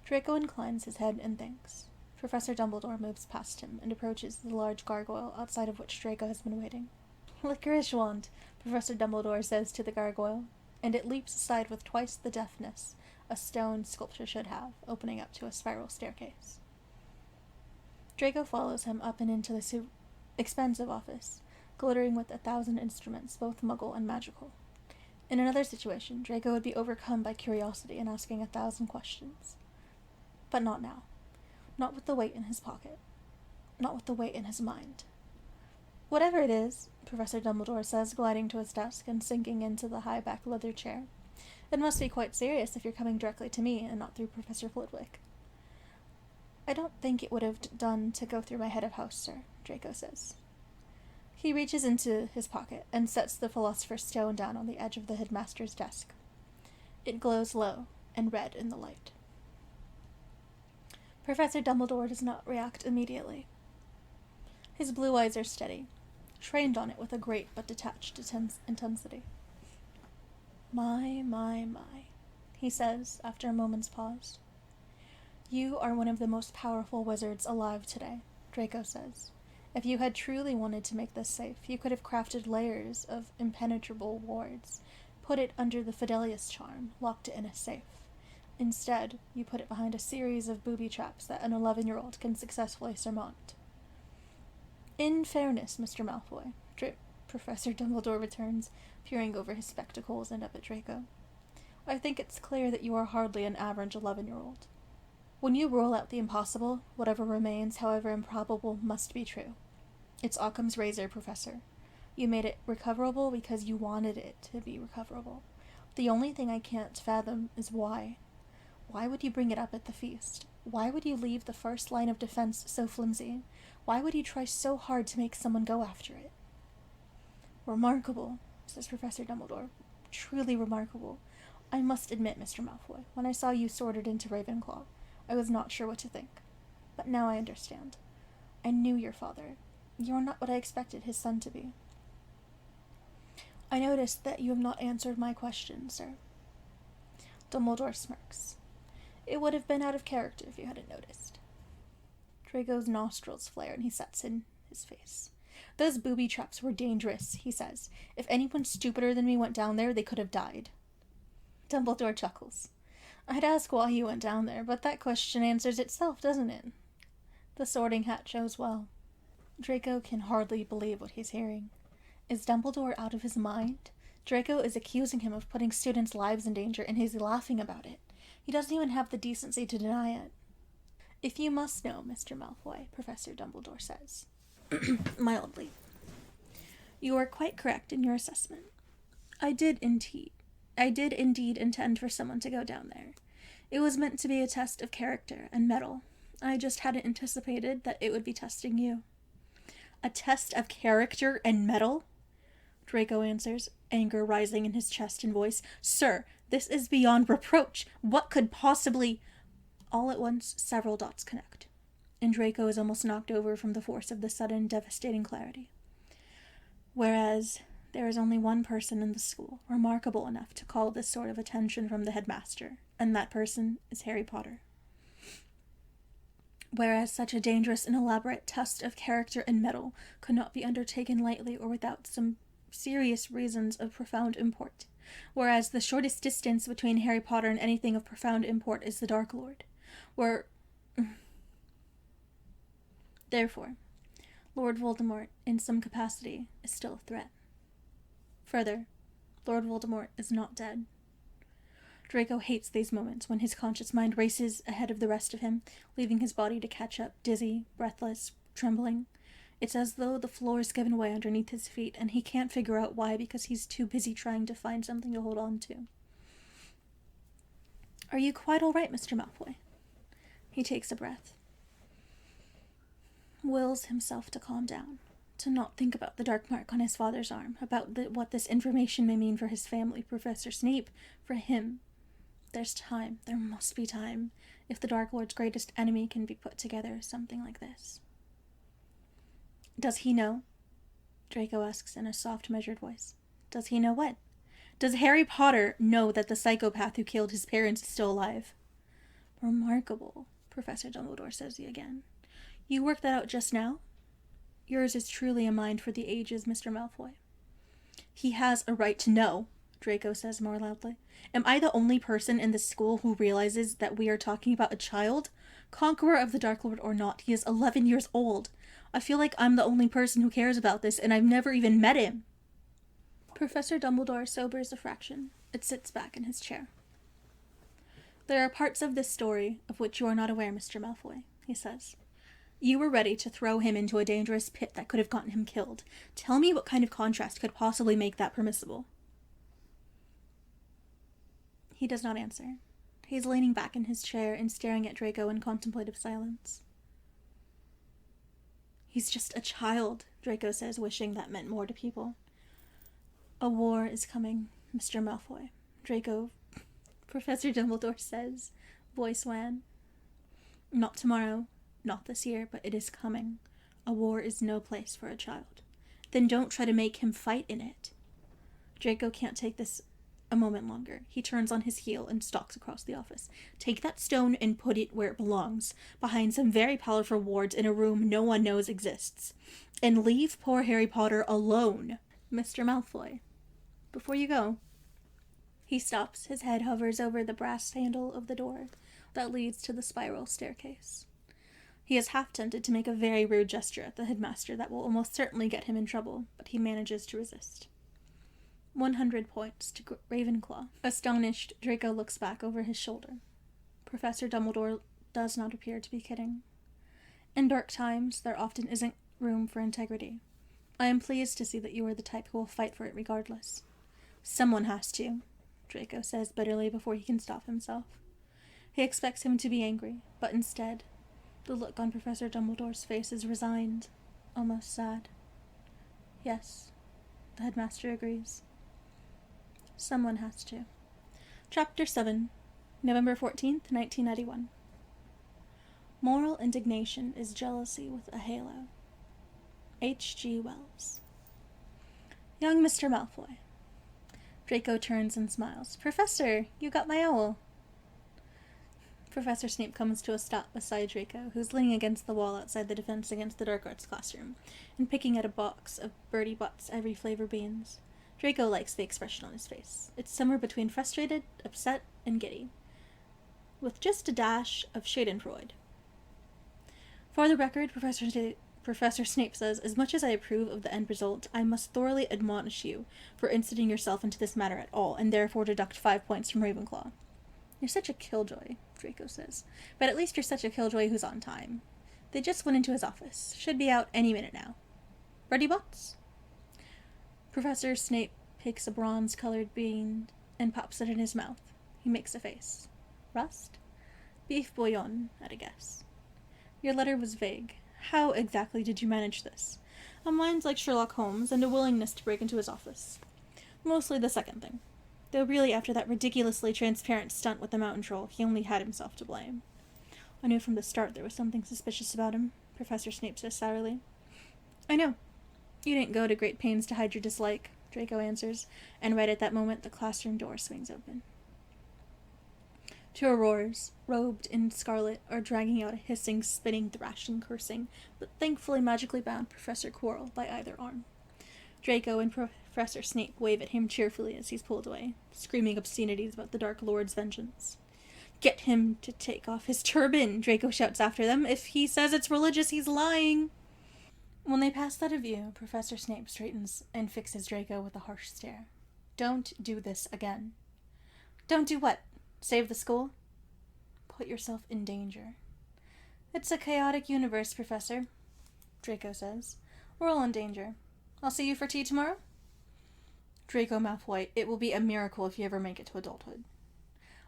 Draco inclines his head and thinks. Professor Dumbledore moves past him and approaches the large gargoyle outside of which Draco has been waiting. "Licorice wand," Professor Dumbledore says to the gargoyle, and it leaps aside with twice the deftness a stone sculpture should have, opening up to a spiral staircase. Draco follows him up and into the expansive office, glittering with 1,000 instruments, both muggle and magical. In another situation, Draco would be overcome by curiosity and asking 1,000 questions. But not now. Not with the weight in his pocket. Not with the weight in his mind. "Whatever it is," Professor Dumbledore says, gliding to his desk and sinking into the high-back leather chair, "it must be quite serious if you're coming directly to me and not through Professor Flitwick." "I don't think it would have done to go through my head of house, sir," Draco says. He reaches into his pocket and sets the Philosopher's Stone down on the edge of the headmaster's desk. It glows low and red in the light. Professor Dumbledore does not react immediately. His blue eyes are steady, trained on it with a great but detached intensity. My, he says after a moment's pause. "You are one of the most powerful wizards alive today," Draco says. "If you had truly wanted to make this safe, you could have crafted layers of impenetrable wards, put it under the Fidelius charm, locked it in a safe, Instead, you put it behind a series of booby traps that an 11-year-old can successfully surmount. In fairness, Mr. Malfoy, Professor Dumbledore returns, peering over his spectacles and up at Draco, I think it's clear that you are hardly an average 11-year-old. When you rule out the impossible, whatever remains, however improbable, must be true. It's Occam's razor, Professor. You made it recoverable because you wanted it to be recoverable. The only thing I can't fathom is why. Why would you bring it up at the feast? Why would you leave the first line of defense so flimsy? Why would you try so hard to make someone go after it? Remarkable, says Professor Dumbledore. Truly remarkable. I must admit, Mr. Malfoy, when I saw you sorted into Ravenclaw, I was not sure what to think. But now I understand. I knew your father. You are not what I expected his son to be. I noticed that you have not answered my question, sir. Dumbledore smirks. It would have been out of character if you hadn't noticed. Draco's nostrils flare and he sets in his face. Those booby traps were dangerous, he says. If anyone stupider than me went down there, they could have died. Dumbledore chuckles. I'd ask why you went down there, but that question answers itself, doesn't it? The Sorting Hat shows well. Draco can hardly believe what he's hearing. Is Dumbledore out of his mind? Draco is accusing him of putting students' lives in danger, and he's laughing about it. He doesn't even have the decency to deny it. If you must know, Mr. Malfoy, Professor Dumbledore says, mildly, you are quite correct in your assessment. I did indeed intend for someone to go down there. It was meant to be a test of character and mettle. I just hadn't anticipated that it would be testing you. A test of character and mettle? Draco answers, anger rising in his chest and voice. Sir, this is beyond reproach. What could possibly... All at once, several dots connect, and Draco is almost knocked over from the force of the sudden, devastating clarity. Whereas there is only one person in the school remarkable enough to call this sort of attention from the headmaster, and that person is Harry Potter. Whereas such a dangerous and elaborate test of character and mettle could not be undertaken lightly or without some serious reasons of profound import. Whereas the shortest distance between Harry Potter and anything of profound import is the Dark Lord. Therefore, Lord Voldemort, in some capacity, is still a threat. Further, Lord Voldemort is not dead. Draco hates these moments when his conscious mind races ahead of the rest of him, leaving his body to catch up, dizzy, breathless, trembling. It's as though the floor is given way underneath his feet, and he can't figure out why because he's too busy trying to find something to hold on to. Are you quite all right, Mr. Malfoy? He takes a breath. Wills himself to calm down, to not think about the dark mark on his father's arm, about what this information may mean for his family, Professor Snape, for him. There's time. There must be time. If the Dark Lord's greatest enemy can be put together, something like this. Does he know? Draco asks in a soft, measured voice. Does he know what? Does Harry Potter know that the psychopath who killed his parents is still alive? Remarkable, Professor Dumbledore says again. You worked that out just now? Yours is truly a mind for the ages, Mr. Malfoy. He has a right to know, Draco says more loudly. Am I the only person in this school who realizes that we are talking about a child? Conqueror of the Dark Lord or not, he is 11 years old. I feel like I'm the only person who cares about this, and I've never even met him. Professor Dumbledore sobers a fraction. It sits back in his chair. There are parts of this story of which you are not aware, Mr. Malfoy, he says. You were ready to throw him into a dangerous pit that could have gotten him killed. Tell me what kind of contrast could possibly make that permissible. He does not answer. He's leaning back in his chair and staring at Draco in contemplative silence. He's just a child, Draco says, wishing that meant more to people. A war is coming, Mr. Malfoy. Draco, Professor Dumbledore says, voice wan. Not tomorrow, not this year, but it is coming. A war is no place for a child. Then don't try to make him fight in it. Draco can't take this a moment longer. He turns on his heel and stalks across the office. Take that stone and put it where it belongs, behind some very powerful wards in a room no one knows exists. And leave poor Harry Potter alone. Mr. Malfoy, before you go, He stops. His head hovers over the brass handle of the door that leads to the spiral staircase. He is half tempted to make a very rude gesture at the headmaster that will almost certainly get him in trouble, but he manages to resist. 100 points to Ravenclaw. Astonished, Draco looks back over his shoulder. Professor Dumbledore does not appear to be kidding. In dark times, there often isn't room for integrity. I am pleased to see that you are the type who will fight for it regardless. Someone has to, Draco says bitterly before he can stop himself. He expects him to be angry, but instead, the look on Professor Dumbledore's face is resigned, almost sad. Yes, the headmaster agrees. Someone has to. Chapter 7, November 14th, 1991. Moral indignation is jealousy with a halo. H.G. Wells. Young Mr. Malfoy. Draco turns and smiles. Professor, you got my owl. Professor Snape comes to a stop beside Draco, who's leaning against the wall outside the Defense Against the Dark Arts classroom, and picking at a box of Bertie Bott's every flavor beans. Draco likes the expression on his face. It's somewhere between frustrated, upset, and giddy, with just a dash of schadenfreude. For the record, Professor Snape says, as much as I approve of the end result, I must thoroughly admonish you for inserting yourself into this matter at all, and therefore deduct 5 points from Ravenclaw. You're such a killjoy, Draco says, but at least you're such a killjoy who's on time. They just went into his office. Should be out any minute now. Ready, Bots? Professor Snape picks a bronze-colored bean and pops it in his mouth. He makes a face. Rust? Beef bouillon, at a guess. Your letter was vague. How exactly did you manage this? A mind like Sherlock Holmes and a willingness to break into his office. Mostly the second thing. Though really after that ridiculously transparent stunt with the mountain troll, he only had himself to blame. I knew from the start there was something suspicious about him, Professor Snape says sourly. I know. You didn't go to great pains to hide your dislike, Draco answers, and right at that moment the classroom door swings open. Two aurors, robed in scarlet, are dragging out a hissing, spitting, thrashing, cursing, but thankfully magically bound Professor Quirrell by either arm. Draco and Professor Snape wave at him cheerfully as he's pulled away, screaming obscenities about the Dark Lord's vengeance. Get him to take off his turban, Draco shouts after them. If he says it's religious, he's lying. When they pass out of view, Professor Snape straightens and fixes Draco with a harsh stare. Don't do this again. Don't do what? Save the school? Put yourself in danger. It's a chaotic universe, Professor, Draco says. We're all in danger. I'll see you for tea tomorrow? Draco Malfoy, it will be a miracle if you ever make it to adulthood.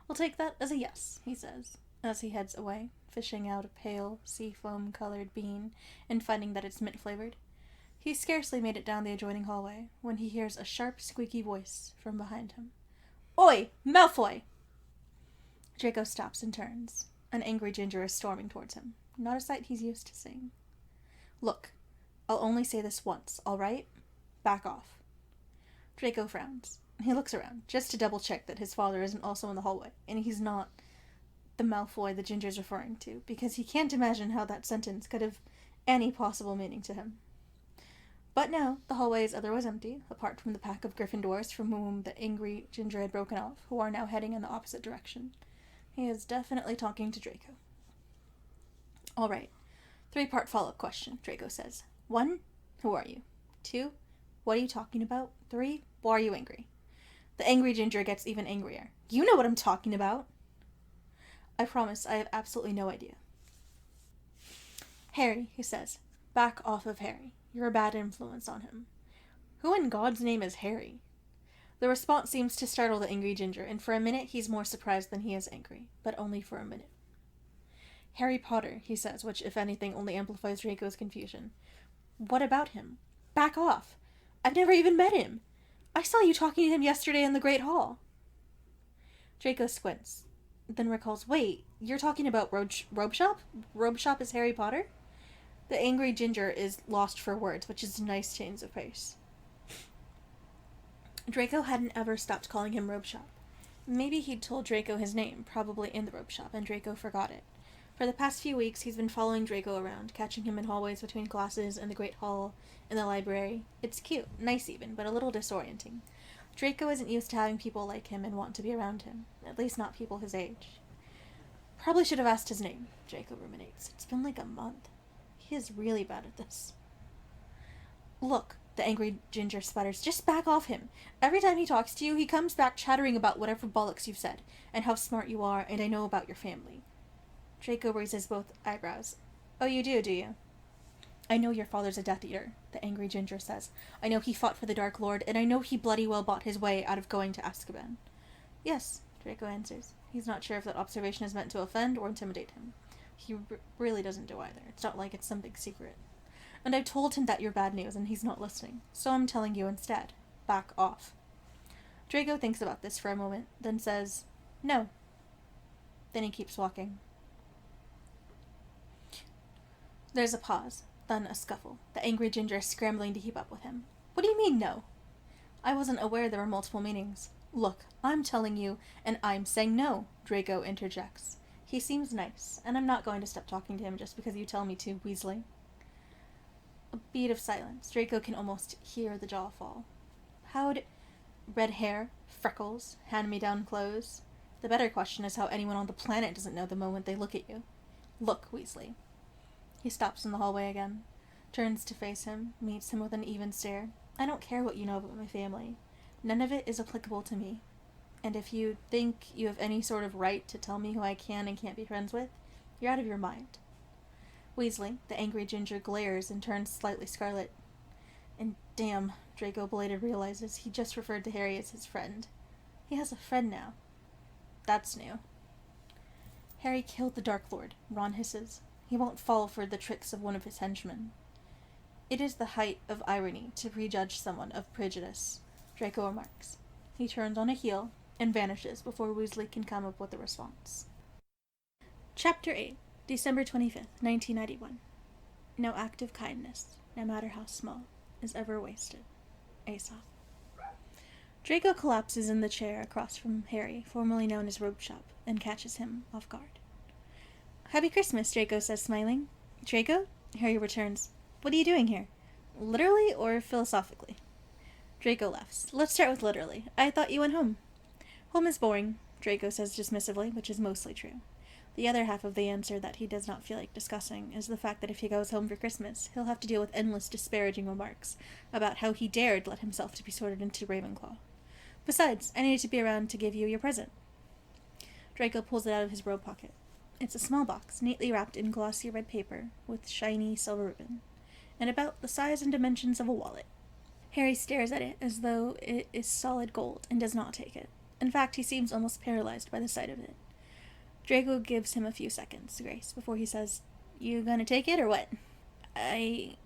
I'll take that as a yes, he says, as he heads away, fishing out a pale, seafoam-colored bean and finding that it's mint-flavored. He's scarcely made it down the adjoining hallway when he hears a sharp, squeaky voice from behind him. Oi, Malfoy! Draco stops and turns. An angry Ginger is storming towards him, not a sight he's used to seeing. Look, I'll only say this once, all right? Back off. Draco frowns. He looks around, just to double-check that his father isn't also in the hallway, and he's not the Malfoy the Ginger's referring to, because he can't imagine how that sentence could have any possible meaning to him. But no, the hallway is otherwise empty, apart from the pack of Gryffindors from whom the angry Ginger had broken off, who are now heading in the opposite direction. He is definitely talking to Draco. All right. 3-part follow-up question, Draco says. 1, who are you? 2, what are you talking about? 3, why are you angry? The angry Ginger gets even angrier. You know what I'm talking about. I promise I have absolutely no idea. Harry, he says. Back off of Harry. You're a bad influence on him. Who in God's name is Harry? The response seems to startle the angry Ginger, and for a minute he's more surprised than he is angry, but only for a minute. Harry Potter, he says, which, if anything, only amplifies Draco's confusion. What about him? Back off. I've never even met him. I saw you talking to him yesterday in the Great Hall. Draco squints, then recalls, wait, you're talking about Robe Shop? Robe Shop is Harry Potter? The angry Ginger is lost for words, which is a nice change of pace. Draco hadn't ever stopped calling him Robe Shop. Maybe he'd told Draco his name, probably in the Robe Shop, and Draco forgot it. For the past few weeks, he's been following Draco around, catching him in hallways between classes, in the Great Hall, in the library. It's cute, nice even, but a little disorienting. Draco isn't used to having people like him and want to be around him, at least not people his age. Probably should have asked his name, Draco ruminates. It's been like a month. He is really bad at this. Look, the angry ginger sputters, just back off him. Every time he talks to you, he comes back chattering about whatever bollocks you've said, and how smart you are, and I know about your family. Draco raises both eyebrows. Oh, you do you? I know your father's a Death Eater, the angry ginger says. I know he fought for the Dark Lord, and I know he bloody well bought his way out of going to Azkaban. Yes, Draco answers. He's not sure if that observation is meant to offend or intimidate him. He really doesn't do either. It's not like it's some big secret. And I've told him that you're bad news, and he's not listening. So I'm telling you instead. Back off. Draco thinks about this for a moment, then says, No. Then he keeps walking. There's a pause, then a scuffle, the angry ginger scrambling to keep up with him. What do you mean, no? I wasn't aware there were multiple meanings. Look, I'm telling you, and I'm saying no, Draco interjects. He seems nice, and I'm not going to stop talking to him just because you tell me to, Weasley. A beat of silence. Draco can almost hear the jaw fall. How'd red hair, freckles, hand-me-down clothes? The better question is how anyone on the planet doesn't know the moment they look at you. Look, Weasley. He stops in the hallway again, turns to face him, meets him with an even stare. I don't care what you know about my family. None of it is applicable to me. And if you think you have any sort of right to tell me who I can and can't be friends with, you're out of your mind. Weasley, the angry ginger, glares and turns slightly scarlet. And damn, Draco belated realizes he just referred to Harry as his friend. He has a friend now. That's new. Harry killed the Dark Lord, Ron hisses. He won't fall for the tricks of one of his henchmen. It is the height of irony to prejudge someone of prejudice, Draco remarks. He turns on a heel and vanishes before Weasley can come up with a response. Chapter 8, December 25th, 1991. No act of kindness, no matter how small, is ever wasted. Aesop. Draco collapses in the chair across from Harry, formerly known as Robe Shop, and catches him off guard. Happy Christmas, Draco says, smiling. Draco? Harry returns. What are you doing here? Literally or philosophically? Draco laughs. Let's start with literally. I thought you went home. Home is boring, Draco says dismissively, which is mostly true. The other half of the answer that he does not feel like discussing is the fact that if he goes home for Christmas, he'll have to deal with endless disparaging remarks about how he dared let himself to be sorted into Ravenclaw. Besides, I needed to be around to give you your present. Draco pulls it out of his robe pocket. It's a small box, neatly wrapped in glossy red paper, with shiny silver ribbon, and about the size and dimensions of a wallet. Harry stares at it as though it is solid gold, and does not take it. In fact, he seems almost paralyzed by the sight of it. Draco gives him a few seconds' grace before he says, You gonna take it, or what? He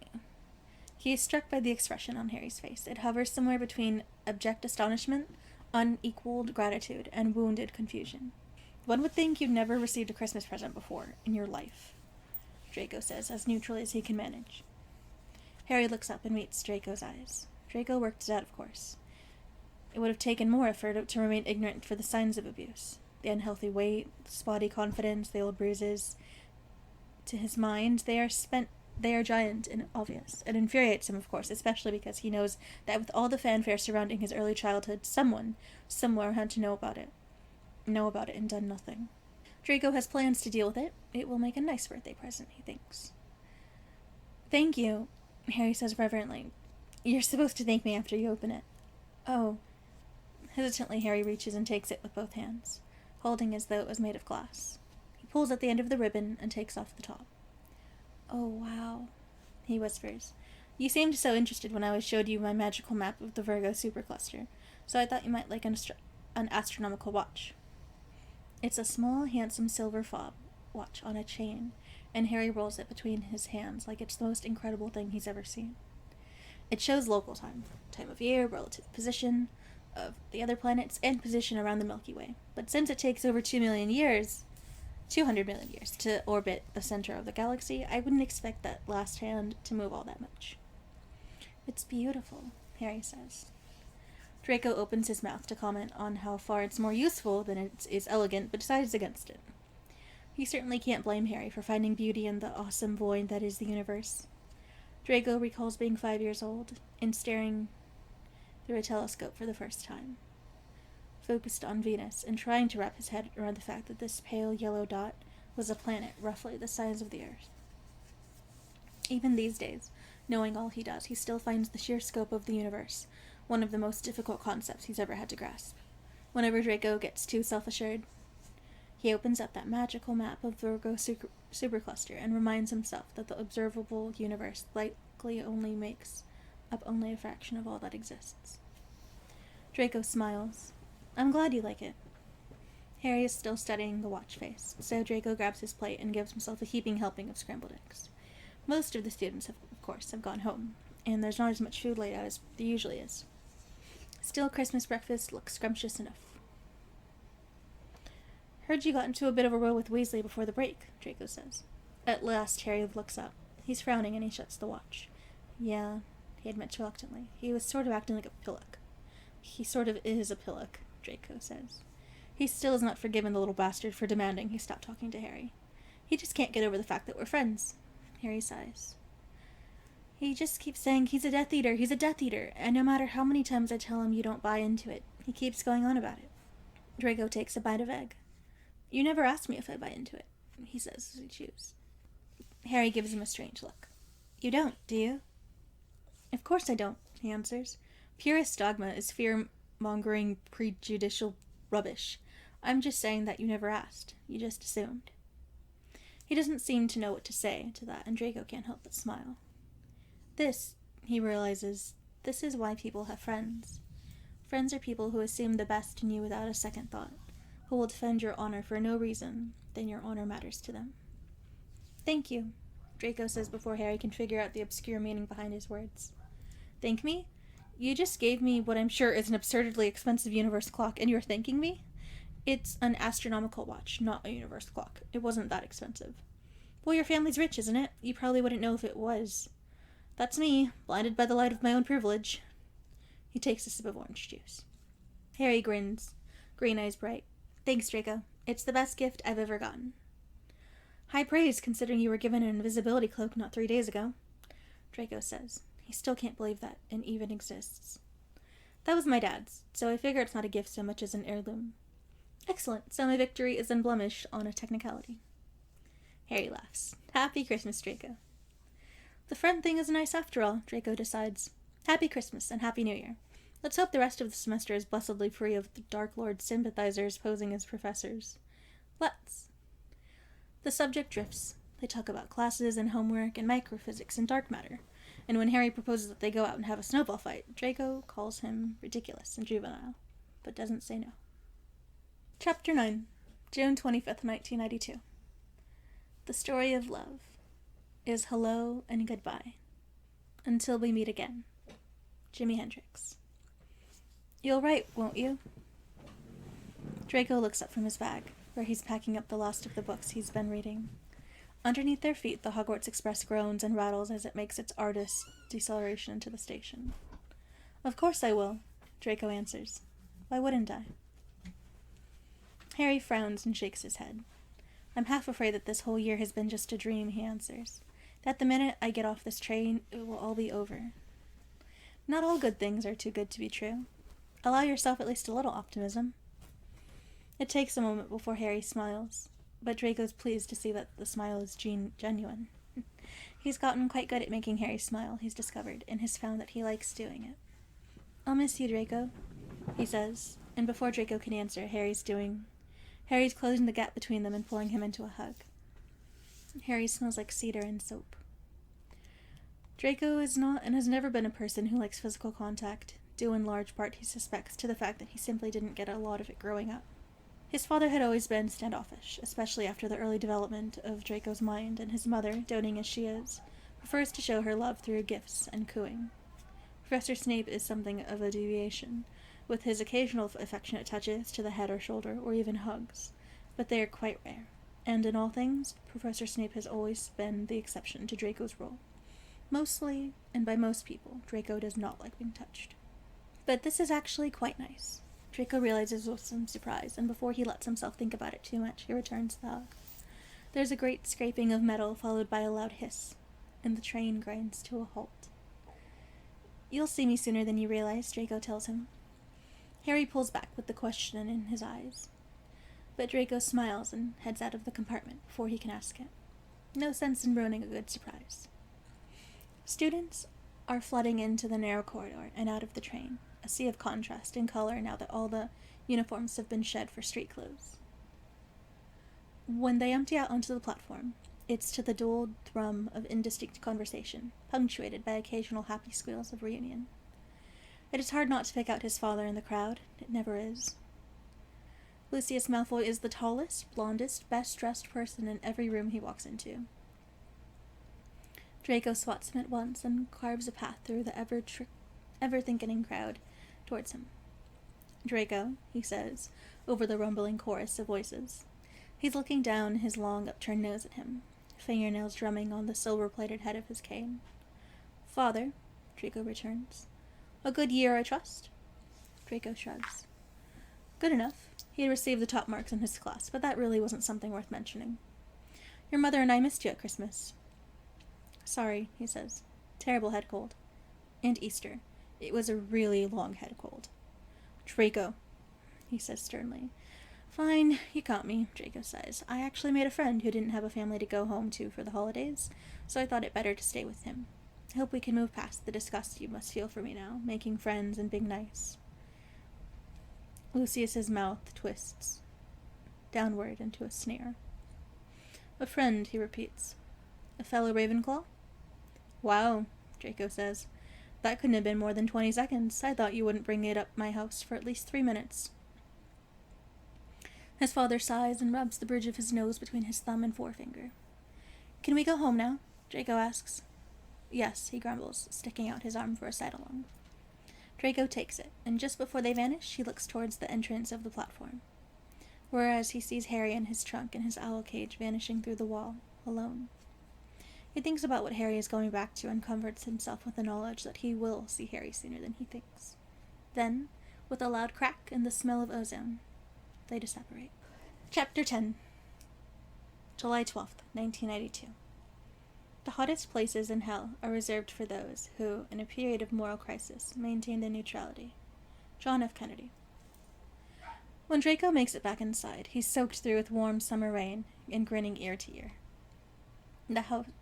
is struck by the expression on Harry's face. It hovers somewhere between abject astonishment, unequaled gratitude, and wounded confusion. One would think you'd never received a Christmas present before in your life, Draco says, as neutrally as he can manage. Harry looks up and meets Draco's eyes. Draco worked it out, of course. It would have taken more effort to remain ignorant for the signs of abuse. The unhealthy weight, the spotty confidence, the old bruises. To his mind, they are giant and obvious. It infuriates him, of course, especially because he knows that with all the fanfare surrounding his early childhood, someone, somewhere had to know about it and done nothing. Draco has plans to deal with it. It will make a nice birthday present, he thinks. Thank you, Harry says reverently. You're supposed to thank me after you open it. Oh. Hesitantly, Harry reaches and takes it with both hands, holding as though it was made of glass. He pulls at the end of the ribbon and takes off the top. Oh, wow, he whispers. You seemed so interested when I showed you my magical map of the Virgo supercluster, so I thought you might like an astronomical watch. It's a small, handsome silver fob watch on a chain, and Harry rolls it between his hands like it's the most incredible thing he's ever seen. It shows local time of year, relative position of the other planets, and position around the Milky Way. But since it takes over 200 million years to orbit the center of the galaxy, I wouldn't expect that last hand to move all that much. It's beautiful, Harry says. Draco opens his mouth to comment on how far it's more useful than it is elegant, but decides against it. He certainly can't blame Harry for finding beauty in the awesome void that is the universe. Draco recalls being 5 years old and staring through a telescope for the first time, focused on Venus and trying to wrap his head around the fact that this pale yellow dot was a planet roughly the size of the Earth. Even these days, knowing all he does, he still finds the sheer scope of the universe one of the most difficult concepts he's ever had to grasp. Whenever Draco gets too self-assured, he opens up that magical map of Virgo supercluster and reminds himself that the observable universe likely only makes up only a fraction of all that exists. Draco smiles. I'm glad you like it. Harry is still studying the watch face, so Draco grabs his plate and gives himself a heaping helping of scrambled eggs. Most of the students, of course, have gone home, and there's not as much food laid out as there usually is. Still, Christmas breakfast looks scrumptious enough. Heard you got into a bit of a row with Weasley before the break, Draco says. At last, Harry looks up. He's frowning and he shuts the watch. Yeah, he admits reluctantly. He was sort of acting like a pillock. He sort of is a pillock, Draco says. He still has not forgiven the little bastard for demanding he stop talking to Harry. He just can't get over the fact that we're friends. Harry sighs. He just keeps saying he's a Death Eater, and no matter how many times I tell him you don't buy into it, he keeps going on about it. Draco takes a bite of egg. You never asked me if I buy into it, he says as he chews. Harry gives him a strange look. You don't, do you? Of course I don't, he answers. Purest dogma is fear-mongering, prejudicial rubbish. I'm just saying that you never asked. You just assumed. He doesn't seem to know what to say to that, and Draco can't help but smile. This, he realizes, this is why people have friends. Friends are people who assume the best in you without a second thought, who will defend your honor for no reason, then your honor matters to them. Thank you, Draco says before Harry can figure out the obscure meaning behind his words. Thank me? You just gave me what I'm sure is an absurdly expensive universe clock, and you're thanking me? It's an astronomical watch, not a universe clock. It wasn't that expensive. Well, your family's rich, isn't it? You probably wouldn't know if it was. That's me, blinded by the light of my own privilege. He takes a sip of orange juice. Harry grins, green eyes bright. Thanks, Draco. It's the best gift I've ever gotten. High praise, considering you were given an invisibility cloak not 3 days ago, Draco says. He still can't believe that it even exists. That was my dad's, so I figure it's not a gift so much as an heirloom. Excellent, so my victory is unblemished on a technicality. Harry laughs. Happy Christmas, Draco. The friend thing is nice after all, Draco decides. Happy Christmas and Happy New Year. Let's hope the rest of the semester is blessedly free of the Dark Lord sympathizers posing as professors. Let's. The subject drifts. They talk about classes and homework and microphysics and dark matter. And when Harry proposes that they go out and have a snowball fight, Draco calls him ridiculous and juvenile, but doesn't say no. Chapter 9, June 25th, 1992. The story of love is hello and goodbye. Until we meet again. Jimi Hendrix. You'll write, won't you? Draco looks up from his bag, where he's packing up the last of the books he's been reading. Underneath their feet, the Hogwarts Express groans and rattles as it makes its artist's deceleration into the station. Of course I will, Draco answers. Why wouldn't I? Harry frowns and shakes his head. I'm half afraid that this whole year has been just a dream, he answers. That the minute I get off this train, it will all be over. Not all good things are too good to be true. Allow yourself at least a little optimism. It takes a moment before Harry smiles, but Draco's pleased to see that the smile is genuine. He's gotten quite good at making Harry smile, he's discovered, and has found that he likes doing it. I'll miss you, Draco, he says, and before Draco can answer, Harry's closing the gap between them and pulling him into a hug. Harry smells like cedar and soap. Draco is not and has never been a person who likes physical contact, due in large part, he suspects, to the fact that he simply didn't get a lot of it growing up. His father had always been standoffish, especially after the early development of Draco's mind, and his mother, doting as she is, prefers to show her love through gifts and cooing. Professor Snape is something of a deviation, with his occasional affectionate touches to the head or shoulder, or even hugs, but they are quite rare. And in all things, Professor Snape has always been the exception to Draco's rule. Mostly, and by most people, Draco does not like being touched. But this is actually quite nice. Draco realizes with some surprise, and before he lets himself think about it too much, he returns the hug. There's a great scraping of metal, followed by a loud hiss, and the train grinds to a halt. You'll see me sooner than you realize, Draco tells him. Harry pulls back with the question in his eyes. But Draco smiles and heads out of the compartment before he can ask it. No sense in ruining a good surprise. Students are flooding into the narrow corridor and out of the train, a sea of contrast in color now that all the uniforms have been shed for street clothes. When they empty out onto the platform, it's to the dull thrum of indistinct conversation, punctuated by occasional happy squeals of reunion. It is hard not to pick out his father in the crowd. It never is. Lucius Malfoy is the tallest, blondest, best-dressed person in every room he walks into. Draco swats him at once and carves a path through the ever-thickening crowd towards him. Draco, he says, over the rumbling chorus of voices. He's looking down his long, upturned nose at him, fingernails drumming on the silver-plated head of his cane. Father, Draco returns. A good year, I trust? Draco shrugs. Good enough. He had received the top marks in his class, but that really wasn't something worth mentioning. Your mother and I missed you at Christmas. Sorry, he says. Terrible head cold. And Easter. It was a really long head cold. Draco, he says sternly. Fine, you caught me, Draco says. I actually made a friend who didn't have a family to go home to for the holidays, so I thought it better to stay with him. I hope we can move past the disgust you must feel for me now, making friends and being nice. Lucius's mouth twists downward into a sneer. A friend, he repeats. A fellow Ravenclaw? Wow, Draco says. That couldn't have been more than 20 seconds. I thought you wouldn't bring it up my house for at least 3 minutes. His father sighs and rubs the bridge of his nose between his thumb and forefinger. Can we go home now? Draco asks. Yes, he grumbles, sticking out his arm for a side-along. Draco takes it, and just before they vanish, he looks towards the entrance of the platform, whereas he sees Harry and his trunk and his owl cage vanishing through the wall, alone. He thinks about what Harry is going back to and comforts himself with the knowledge that he will see Harry sooner than he thinks. Then, with a loud crack and the smell of ozone, they separate. Chapter 10. July 12th, 1992. The hottest places in hell are reserved for those who, in a period of moral crisis, maintain their neutrality. John F. Kennedy. When Draco makes it back inside, he's soaked through with warm summer rain and grinning ear to ear.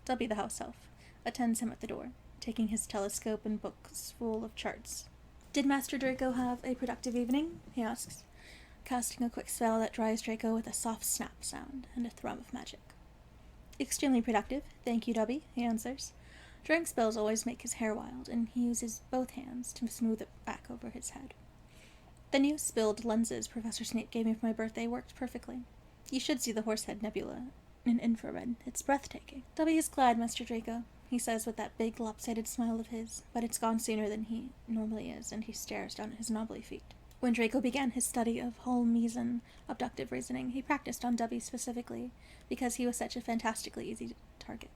Dobby, the house elf, attends him at the door, taking his telescope and books full of charts. Did Master Draco have a productive evening? He asks, casting a quick spell that dries Draco with a soft snap sound and a thrum of magic. Extremely productive, thank you, Dobby, he answers. Drawing spells always make his hair wild, and he uses both hands to smooth it back over his head. The new spilled lenses Professor Snape gave me for my birthday worked perfectly. You should see the Horsehead Nebula in infrared. It's breathtaking. Dobby is glad, Master Draco, he says with that big lopsided smile of his, but it's gone sooner than he normally is, and he stares down at his knobbly feet. When Draco began his study of Holmesian abductive reasoning, he practiced on Dobby specifically, because he was such a fantastically easy target.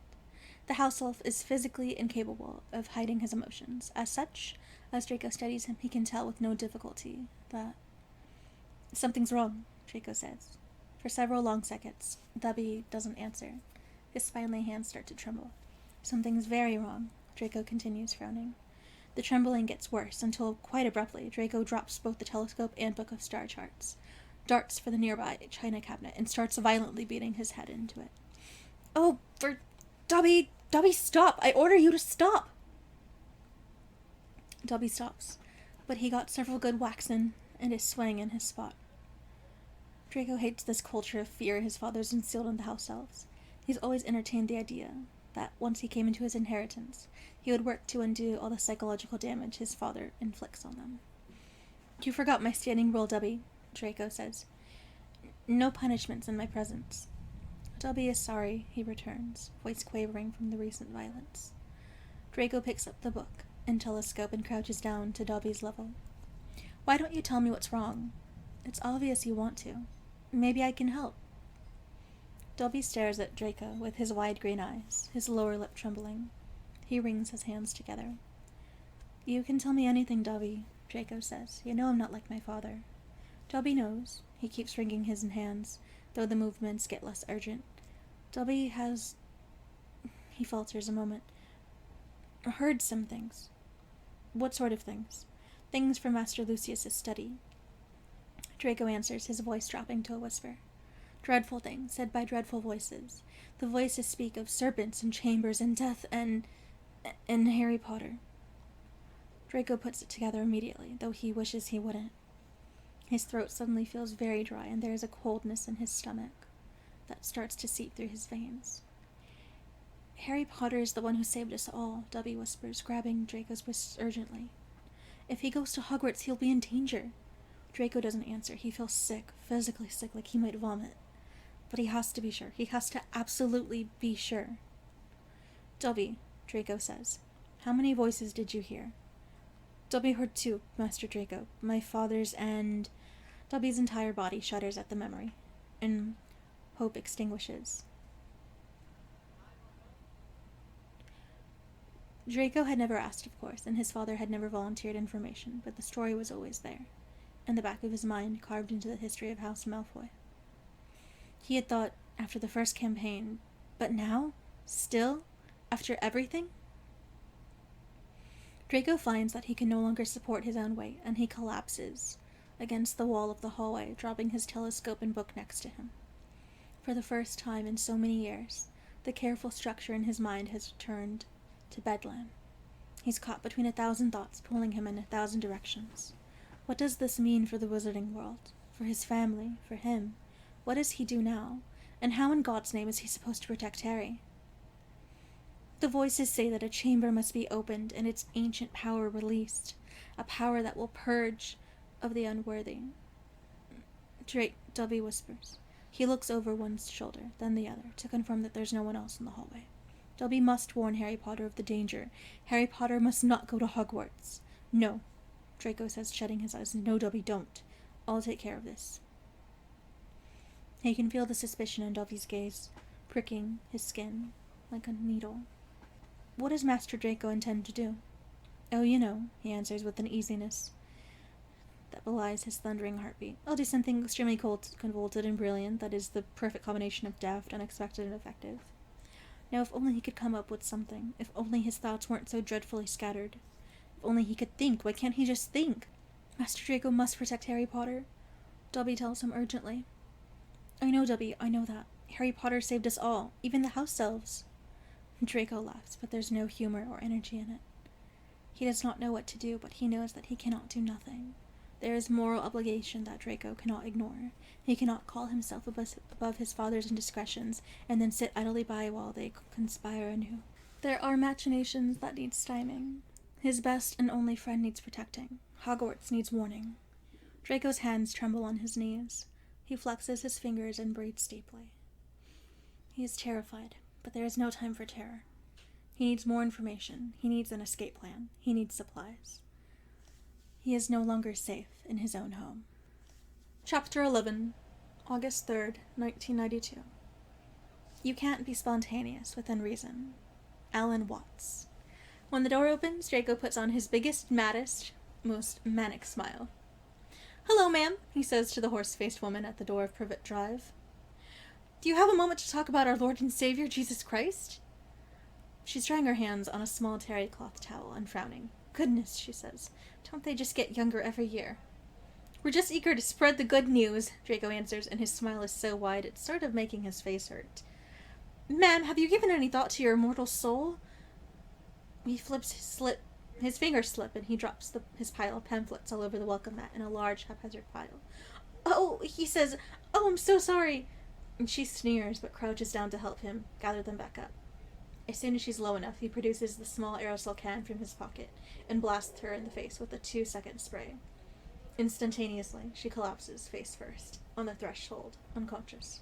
The house elf is physically incapable of hiding his emotions. As such, as Draco studies him, he can tell with no difficulty that something's wrong, Draco says. For several long seconds, Dobby doesn't answer. His spindly hands start to tremble. Something's very wrong, Draco continues, frowning. The trembling gets worse, until, quite abruptly, Draco drops both the telescope and book of star charts, darts for the nearby china cabinet, and starts violently beating his head into it. Oh, for Dobby, stop! I order you to stop! Dobby stops, but he got several good whacks in, and is swaying in his spot. Draco hates this culture of fear his father's instilled in the house elves. He's always entertained the idea that, once he came into his inheritance, he would work to undo all the psychological damage his father inflicts on them. You forgot my standing rule, Dobby, Draco says. No punishments in my presence. Dobby is sorry, he returns, voice quavering from the recent violence. Draco picks up the book and telescope and crouches down to Dobby's level. Why don't you tell me what's wrong? It's obvious you want to. Maybe I can help. Dobby stares at Draco with his wide green eyes, his lower lip trembling. He wrings his hands together. You can tell me anything, Dobby, Draco says. You know I'm not like my father. Dobby knows. He keeps wringing his hands, though the movements get less urgent. Dobby has... He falters a moment. Heard some things. What sort of things? Things from Master Lucius's study. Draco answers, his voice dropping to a whisper. Dreadful things, said by dreadful voices. The voices speak of serpents and chambers and death and Harry Potter. Draco puts it together immediately, though he wishes he wouldn't. His throat suddenly feels very dry, and there is a coldness in his stomach that starts to seep through his veins. Harry Potter is the one who saved us all, Dobby whispers, grabbing Draco's wrists urgently. If he goes to Hogwarts, he'll be in danger. Draco doesn't answer. He feels sick, physically sick, like he might vomit. But he has to be sure. He has to absolutely be sure. Dobby, Draco says, how many voices did you hear? Dobby heard 2, Master Draco. My father's and... Dobby's entire body shudders at the memory, and hope extinguishes. Draco had never asked, of course, and his father had never volunteered information, but the story was always there, in the back of his mind, carved into the history of House Malfoy. He had thought, after the first campaign, but now? Still? After everything? Draco finds that he can no longer support his own weight, and he collapses against the wall of the hallway, dropping his telescope and book next to him. For the first time in so many years, the careful structure in his mind has returned to Bedlam. He's caught between 1,000 thoughts, pulling him in 1,000 directions. What does this mean for the wizarding world? For his family? For him? What does he do now? And how in God's name is he supposed to protect Harry? The voices say that a chamber must be opened and its ancient power released, a power that will purge of the unworthy. Dobby whispers. He looks over one's shoulder, then the other, to confirm that there's no one else in the hallway. Dobby must warn Harry Potter of the danger. Harry Potter must not go to Hogwarts. No, Draco says, shutting his eyes. No, Dobby, don't. I'll take care of this. He can feel the suspicion in Dobby's gaze, pricking his skin like a needle. What does Master Draco intend to do? Oh, you know, he answers with an easiness that belies his thundering heartbeat. I'll do something extremely cold, convoluted, and brilliant that is the perfect combination of daft, unexpected, and effective. Now, if only he could come up with something. If only his thoughts weren't so dreadfully scattered. If only he could think. Why can't he just think? Master Draco must protect Harry Potter, Dobby tells him urgently. I know, Dobby, I know that. Harry Potter saved us all, even the house elves. Draco laughs, but there's no humor or energy in it. He does not know what to do, but he knows that he cannot do nothing. There is moral obligation that Draco cannot ignore. He cannot call himself above his father's indiscretions and then sit idly by while they conspire anew. There are machinations that need styming. His best and only friend needs protecting. Hogwarts needs warning. Draco's hands tremble on his knees. He flexes his fingers and breathes deeply. He is terrified, but there is no time for terror. He needs more information. He needs an escape plan. He needs supplies. He is no longer safe in his own home. Chapter 11, August 3rd, 1992. You can't be spontaneous within reason. Alan Watts. When the door opens, Draco puts on his biggest, maddest, most manic smile. Hello, ma'am, he says to the horse-faced woman at the door of Privet Drive. Do you have a moment to talk about our Lord and Savior, Jesus Christ? She's drying her hands on a small terry cloth towel and frowning. Goodness, she says. Don't they just get younger every year? We're just eager to spread the good news, Draco answers, and his smile is so wide it's sort of making his face hurt. Ma'am, have you given any thought to your immortal soul? He flips his fingers slip, and he drops his pile of pamphlets all over the welcome mat in a large, haphazard pile. Oh, he says, oh, I'm so sorry. And she sneers, but crouches down to help him gather them back up. As soon as she's low enough, he produces the small aerosol can from his pocket and blasts her in the face with a 2-second spray. Instantaneously, she collapses, face first, on the threshold, unconscious.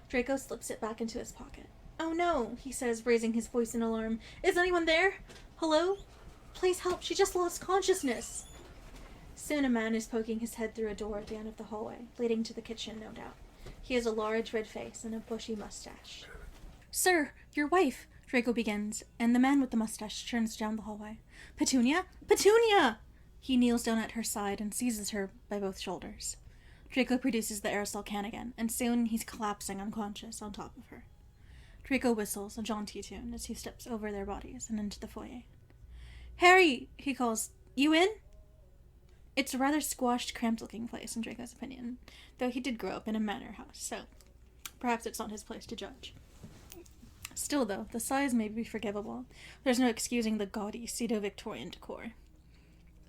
Draco slips it back into his pocket. Oh no, he says, raising his voice in alarm. Is anyone there? Hello? Please help, she just lost consciousness. Soon a man is poking his head through a door at the end of the hallway, leading to the kitchen, no doubt. He has a large red face and a bushy mustache. Sir, your wife, Draco begins, and the man with the mustache turns down the hallway. Petunia? Petunia! He kneels down at her side and seizes her by both shoulders. Draco produces the aerosol can again, and soon he's collapsing unconscious on top of her. Draco whistles a jaunty tune as he steps over their bodies and into the foyer. Harry, he calls. You in? It's a rather squashed, cramped-looking place, in Draco's opinion, though he did grow up in a manor house, so perhaps it's not his place to judge. Still, though, the size may be forgivable. There's no excusing the gaudy, pseudo-Victorian decor.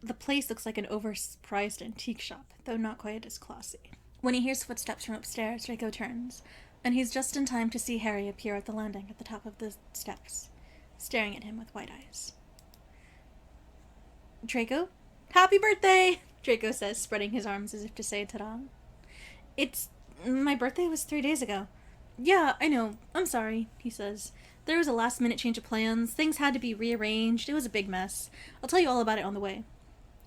The place looks like an overpriced antique shop, though not quite as classy. When he hears footsteps from upstairs, Draco turns, and he's just in time to see Harry appear at the landing at the top of the steps, staring at him with wide eyes. Draco? Happy birthday! Draco says, spreading his arms as if to say ta-da. My birthday was 3 days ago. Yeah, I know. I'm sorry, he says. There was a last-minute change of plans. Things had to be rearranged. It was a big mess. I'll tell you all about it on the way.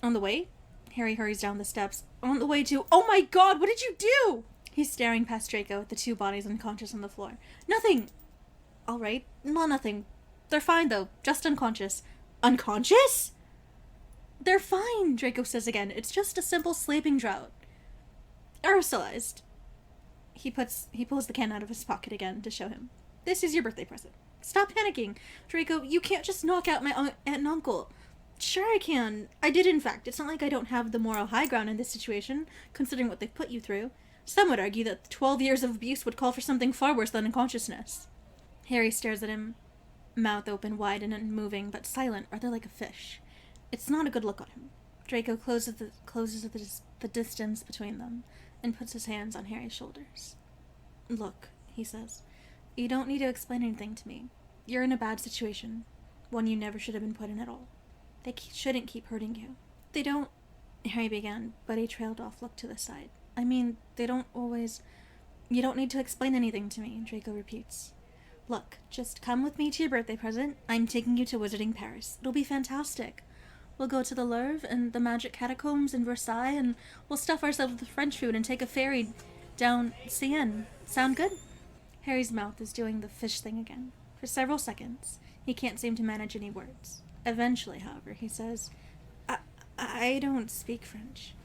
On the way? Harry hurries down the steps. On the way to... Oh my god, what did you do? He's staring past Draco at the two bodies unconscious on the floor. Nothing! All right. Well, nothing. They're fine, though. Just unconscious. Unconscious? They're fine, Draco says again. It's just a simple sleeping drought. Aerosolized. He pulls the can out of his pocket again to show him. This is your birthday present. Stop panicking. Draco, you can't just knock out my aunt and uncle. Sure I can. I did, in fact. It's not like I don't have the moral high ground in this situation, considering what they've put you through. Some would argue that 12 years of abuse would call for something far worse than unconsciousness. Harry stares at him, mouth open wide and unmoving, but silent, rather like a fish. It's not a good look on him. Draco closes the distance between them and puts his hands on Harry's shoulders. Look, he says, you don't need to explain anything to me. You're in a bad situation, one you never should have been put in at all. They shouldn't keep hurting you. They don't... Harry began, but he trailed off, looked to the side. I mean, they don't always... You don't need to explain anything to me, Draco repeats. Look, just come with me to your birthday present. I'm taking you to Wizarding Paris. It'll be fantastic. We'll go to the Louvre and the Magic Catacombs in Versailles, and we'll stuff ourselves with French food and take a ferry down Seine. Sound good? Harry's mouth is doing the fish thing again. For several seconds, he can't seem to manage any words. Eventually, however, he says, I don't speak French.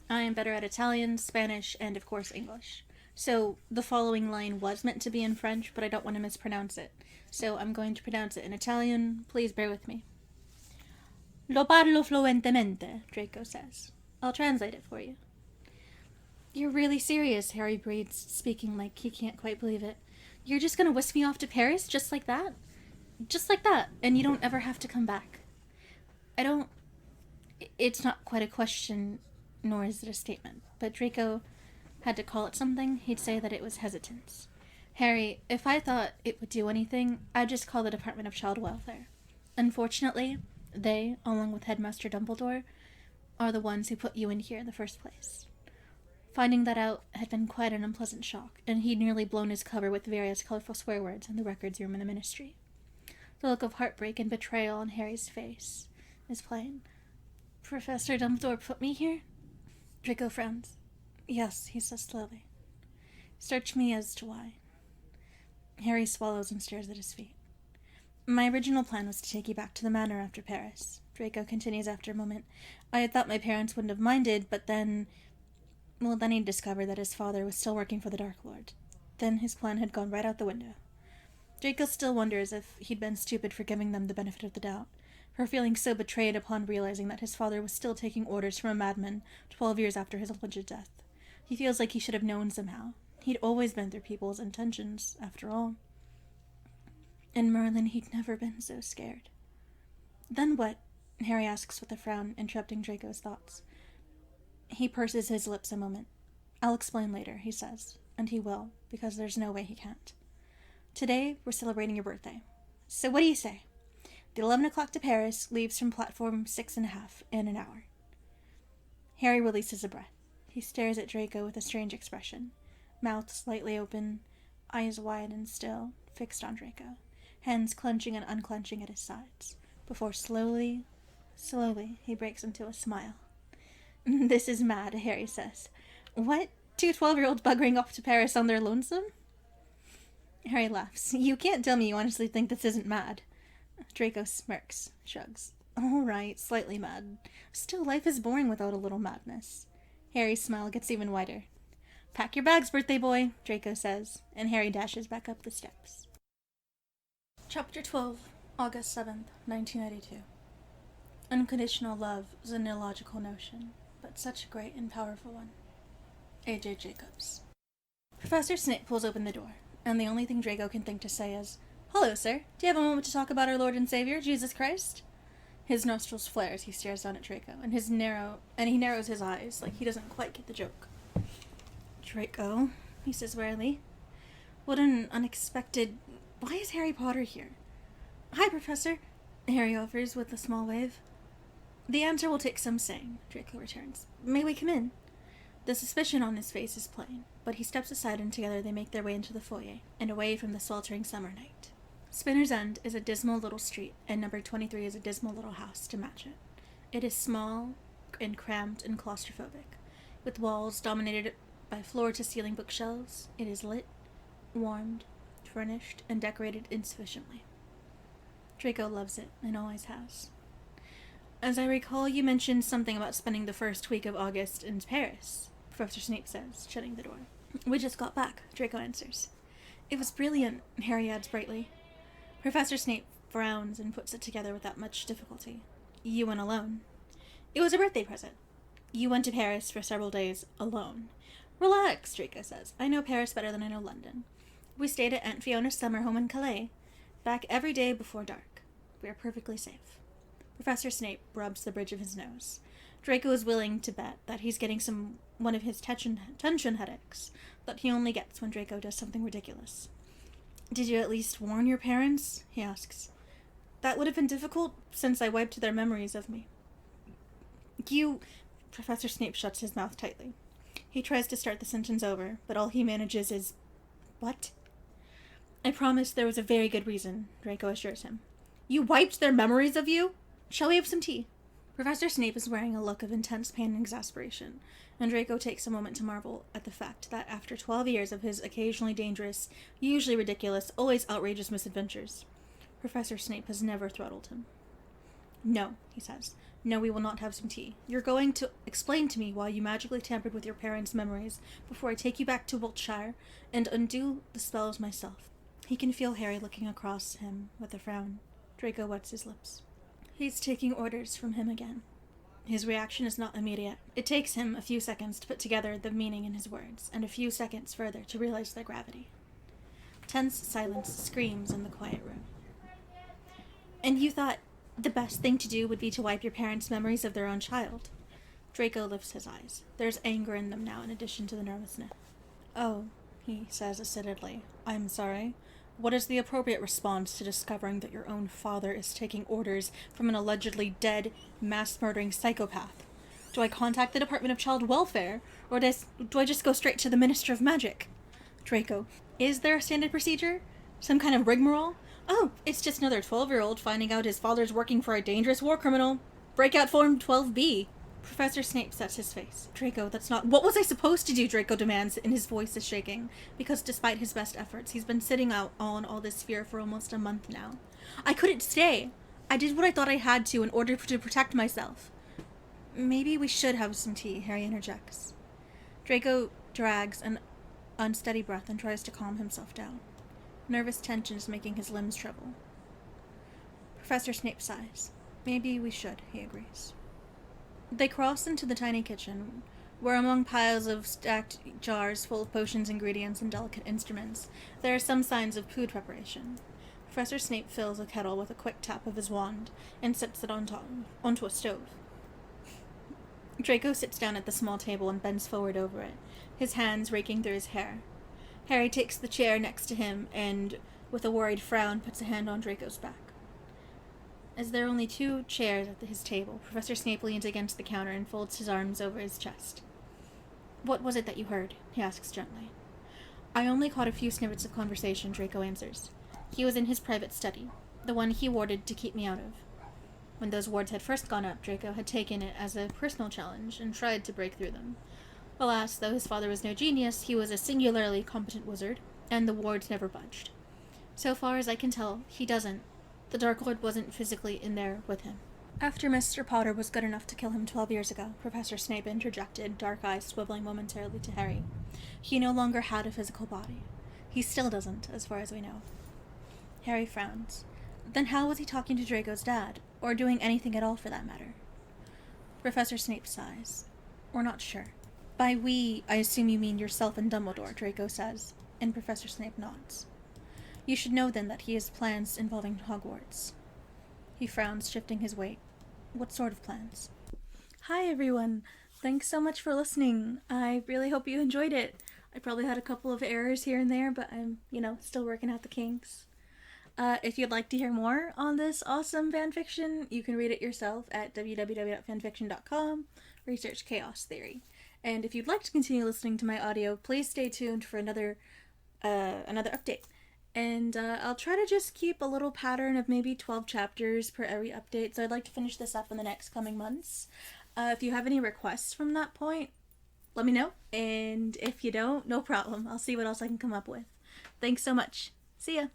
I am better at Italian, Spanish, and of course English. So the following line was meant to be in French, but I don't want to mispronounce it. So I'm going to pronounce it in Italian. Please bear with me. Lo parlo fluentemente, Draco says. I'll translate it for you. You're really serious, Harry breathes, speaking like he can't quite believe it. You're just gonna whisk me off to Paris just like that? Just like that, and you don't ever have to come back. It's not quite a question, nor is it a statement, but Draco had to call it something, he'd say that it was hesitance. Harry, if I thought it would do anything, I'd just call the Department of Child Welfare. Unfortunately, they, along with Headmaster Dumbledore, are the ones who put you in here in the first place. Finding that out had been quite an unpleasant shock, and he'd nearly blown his cover with various colorful swear words in the records room in the Ministry. The look of heartbreak and betrayal on Harry's face is plain. Professor Dumbledore put me here? Draco frowns. Yes, he says slowly. Search me as to why. Harry swallows and stares at his feet. My original plan was to take you back to the manor after Paris. Draco continues after a moment. I had thought my parents wouldn't have minded, but then... Well, then he discovered that his father was still working for the Dark Lord. Then his plan had gone right out the window. Draco still wonders if he'd been stupid for giving them the benefit of the doubt, for feeling so betrayed upon realizing that his father was still taking orders from a madman 12 years after his alleged death. He feels like he should have known somehow. He'd always been through people's intentions, after all. In Merlin, he'd never been so scared. Then what? Harry asks with a frown, interrupting Draco's thoughts. He purses his lips a moment. I'll explain later, he says, and he will, because there's no way he can't. Today, we're celebrating your birthday. So what do you say? The 11 o'clock to Paris leaves from platform 6.5 in an hour. Harry releases a breath. He stares at Draco with a strange expression. Mouth slightly open, eyes wide and still, fixed on Draco, hands clenching and unclenching at his sides, before slowly, he breaks into a smile. This is mad, Harry says. What? 2 12-year-olds buggering off to Paris on their lonesome? Harry laughs. You can't tell me you honestly think this isn't mad. Draco smirks, shrugs. All right, slightly mad. Still, life is boring without a little madness. Harry's smile gets even wider. Pack your bags, birthday boy, Draco says, and Harry dashes back up the steps. Chapter 12. August 7th, 1992. Unconditional love is an illogical notion, but such a great and powerful one. A.J. Jacobs. Professor Snape pulls open the door, and the only thing Draco can think to say is, "Hello, sir. Do you have a moment to talk about our Lord and Savior, Jesus Christ?" His nostrils flare as he stares down at Draco, and he narrows his eyes like he doesn't quite get the joke. "Draco," he says wearily. "What an unexpected... Why is Harry Potter here?" "Hi, Professor," Harry offers with a small wave. "The answer will take some saying," Draco returns. "May we come in?" The suspicion on his face is plain, but he steps aside and together they make their way into the foyer, and away from the sweltering summer night. Spinner's End is a dismal little street, and number 23 is a dismal little house to match it. It is small and cramped and claustrophobic, with walls dominated by floor-to-ceiling bookshelves. It is lit, warmed, furnished, and decorated insufficiently. Draco loves it, and always has. "As I recall, you mentioned something about spending the first week of August in Paris," Professor Snape says, shutting the door. "We just got back," Draco answers. "It was brilliant," Harry adds brightly. Professor Snape frowns and puts it together without much difficulty. "You went alone." "It was a birthday present." "You went to Paris for several days alone." "Relax," Draco says. "I know Paris better than I know London. We stayed at Aunt Fiona's summer home in Calais. Back every day before dark. We are perfectly safe." Professor Snape rubs the bridge of his nose. Draco is willing to bet that he's getting one of his tension headaches that he only gets when Draco does something ridiculous. "Did you at least warn your parents?" he asks. "That would have been difficult, since I wiped their memories of me." Professor Snape shuts his mouth tightly. He tries to start the sentence over, but all he manages is, "What?" "I promised there was a very good reason," Draco assures him. "You wiped their memories of you? Shall we have some tea?" Professor Snape is wearing a look of intense pain and exasperation, and Draco takes a moment to marvel at the fact that after 12 years of his occasionally dangerous, usually ridiculous, always outrageous misadventures, Professor Snape has never throttled him. "No," he says. "No, we will not have some tea. You're going to explain to me why you magically tampered with your parents' memories before I take you back to Wiltshire and undo the spells myself." He can feel Harry looking across him with a frown. Draco wets his lips. He's taking orders from him again. His reaction is not immediate. It takes him a few seconds to put together the meaning in his words, and a few seconds further to realize their gravity. Tense silence screams in the quiet room. "And you thought the best thing to do would be to wipe your parents' memories of their own child?" Draco lifts his eyes. There's anger in them now in addition to the nervousness. "Oh," he says acidly. "I'm sorry. What is the appropriate response to discovering that your own father is taking orders from an allegedly dead, mass-murdering psychopath? Do I contact the Department of Child Welfare, or do I just go straight to the Minister of Magic?" "Draco, is there a standard procedure? Some kind of rigmarole?" "Oh, it's just another 12-year-old finding out his father's working for a dangerous war criminal. Breakout Form 12B. Professor Snape sets his face. "Draco, that's not—" "What was I supposed to do?" Draco demands, and his voice is shaking, because despite his best efforts, he's been sitting out on all this fear for almost a month now. "I couldn't stay. I did what I thought I had to in order to protect myself." "Maybe we should have some tea," Harry interjects. Draco drags an unsteady breath and tries to calm himself down. Nervous tension is making his limbs tremble. Professor Snape sighs. "Maybe we should," he agrees. They cross into the tiny kitchen, where among piles of stacked jars full of potions, ingredients, and delicate instruments, there are some signs of food preparation. Professor Snape fills a kettle with a quick tap of his wand and sets it onto a stove. Draco sits down at the small table and bends forward over it, his hands raking through his hair. Harry takes the chair next to him and, with a worried frown, puts a hand on Draco's back. As there are only 2 chairs at his table, Professor Snape leans against the counter and folds his arms over his chest. "What was it that you heard?" he asks gently. "I only caught a few snippets of conversation," Draco answers. "He was in his private study, the one he warded to keep me out of." When those wards had first gone up, Draco had taken it as a personal challenge and tried to break through them. Alas, though his father was no genius, he was a singularly competent wizard, and the wards never budged. So far as I can tell, he doesn't. The Dark Lord wasn't physically in there with him. "After Mr. Potter was good enough to kill him 12 years ago," Professor Snape interjected, dark eyes swiveling momentarily to Harry, "he no longer had a physical body. He still doesn't, as far as we know." Harry frowns. Then how was he talking to Draco's dad? Or doing anything at all for that matter? Professor Snape sighs. We're not sure. By we, I assume you mean yourself and Dumbledore, Draco says, and Professor Snape nods. You should know then that he has plans involving Hogwarts. He frowns, shifting his weight. What sort of plans? Hi everyone! Thanks so much for listening. I really hope you enjoyed it. I probably had a couple of errors here and there, but I'm, still working out the kinks. If you'd like to hear more on this awesome fanfiction, you can read it yourself at www.fanfiction.com, research chaos theory. And if you'd like to continue listening to my audio, please stay tuned for another update. And I'll try to just keep a little pattern of maybe 12 chapters per every update, so I'd like to finish this up in the next coming months. If you have any requests from that point, let me know. And if you don't, no problem. I'll see what else I can come up with. Thanks so much. See ya!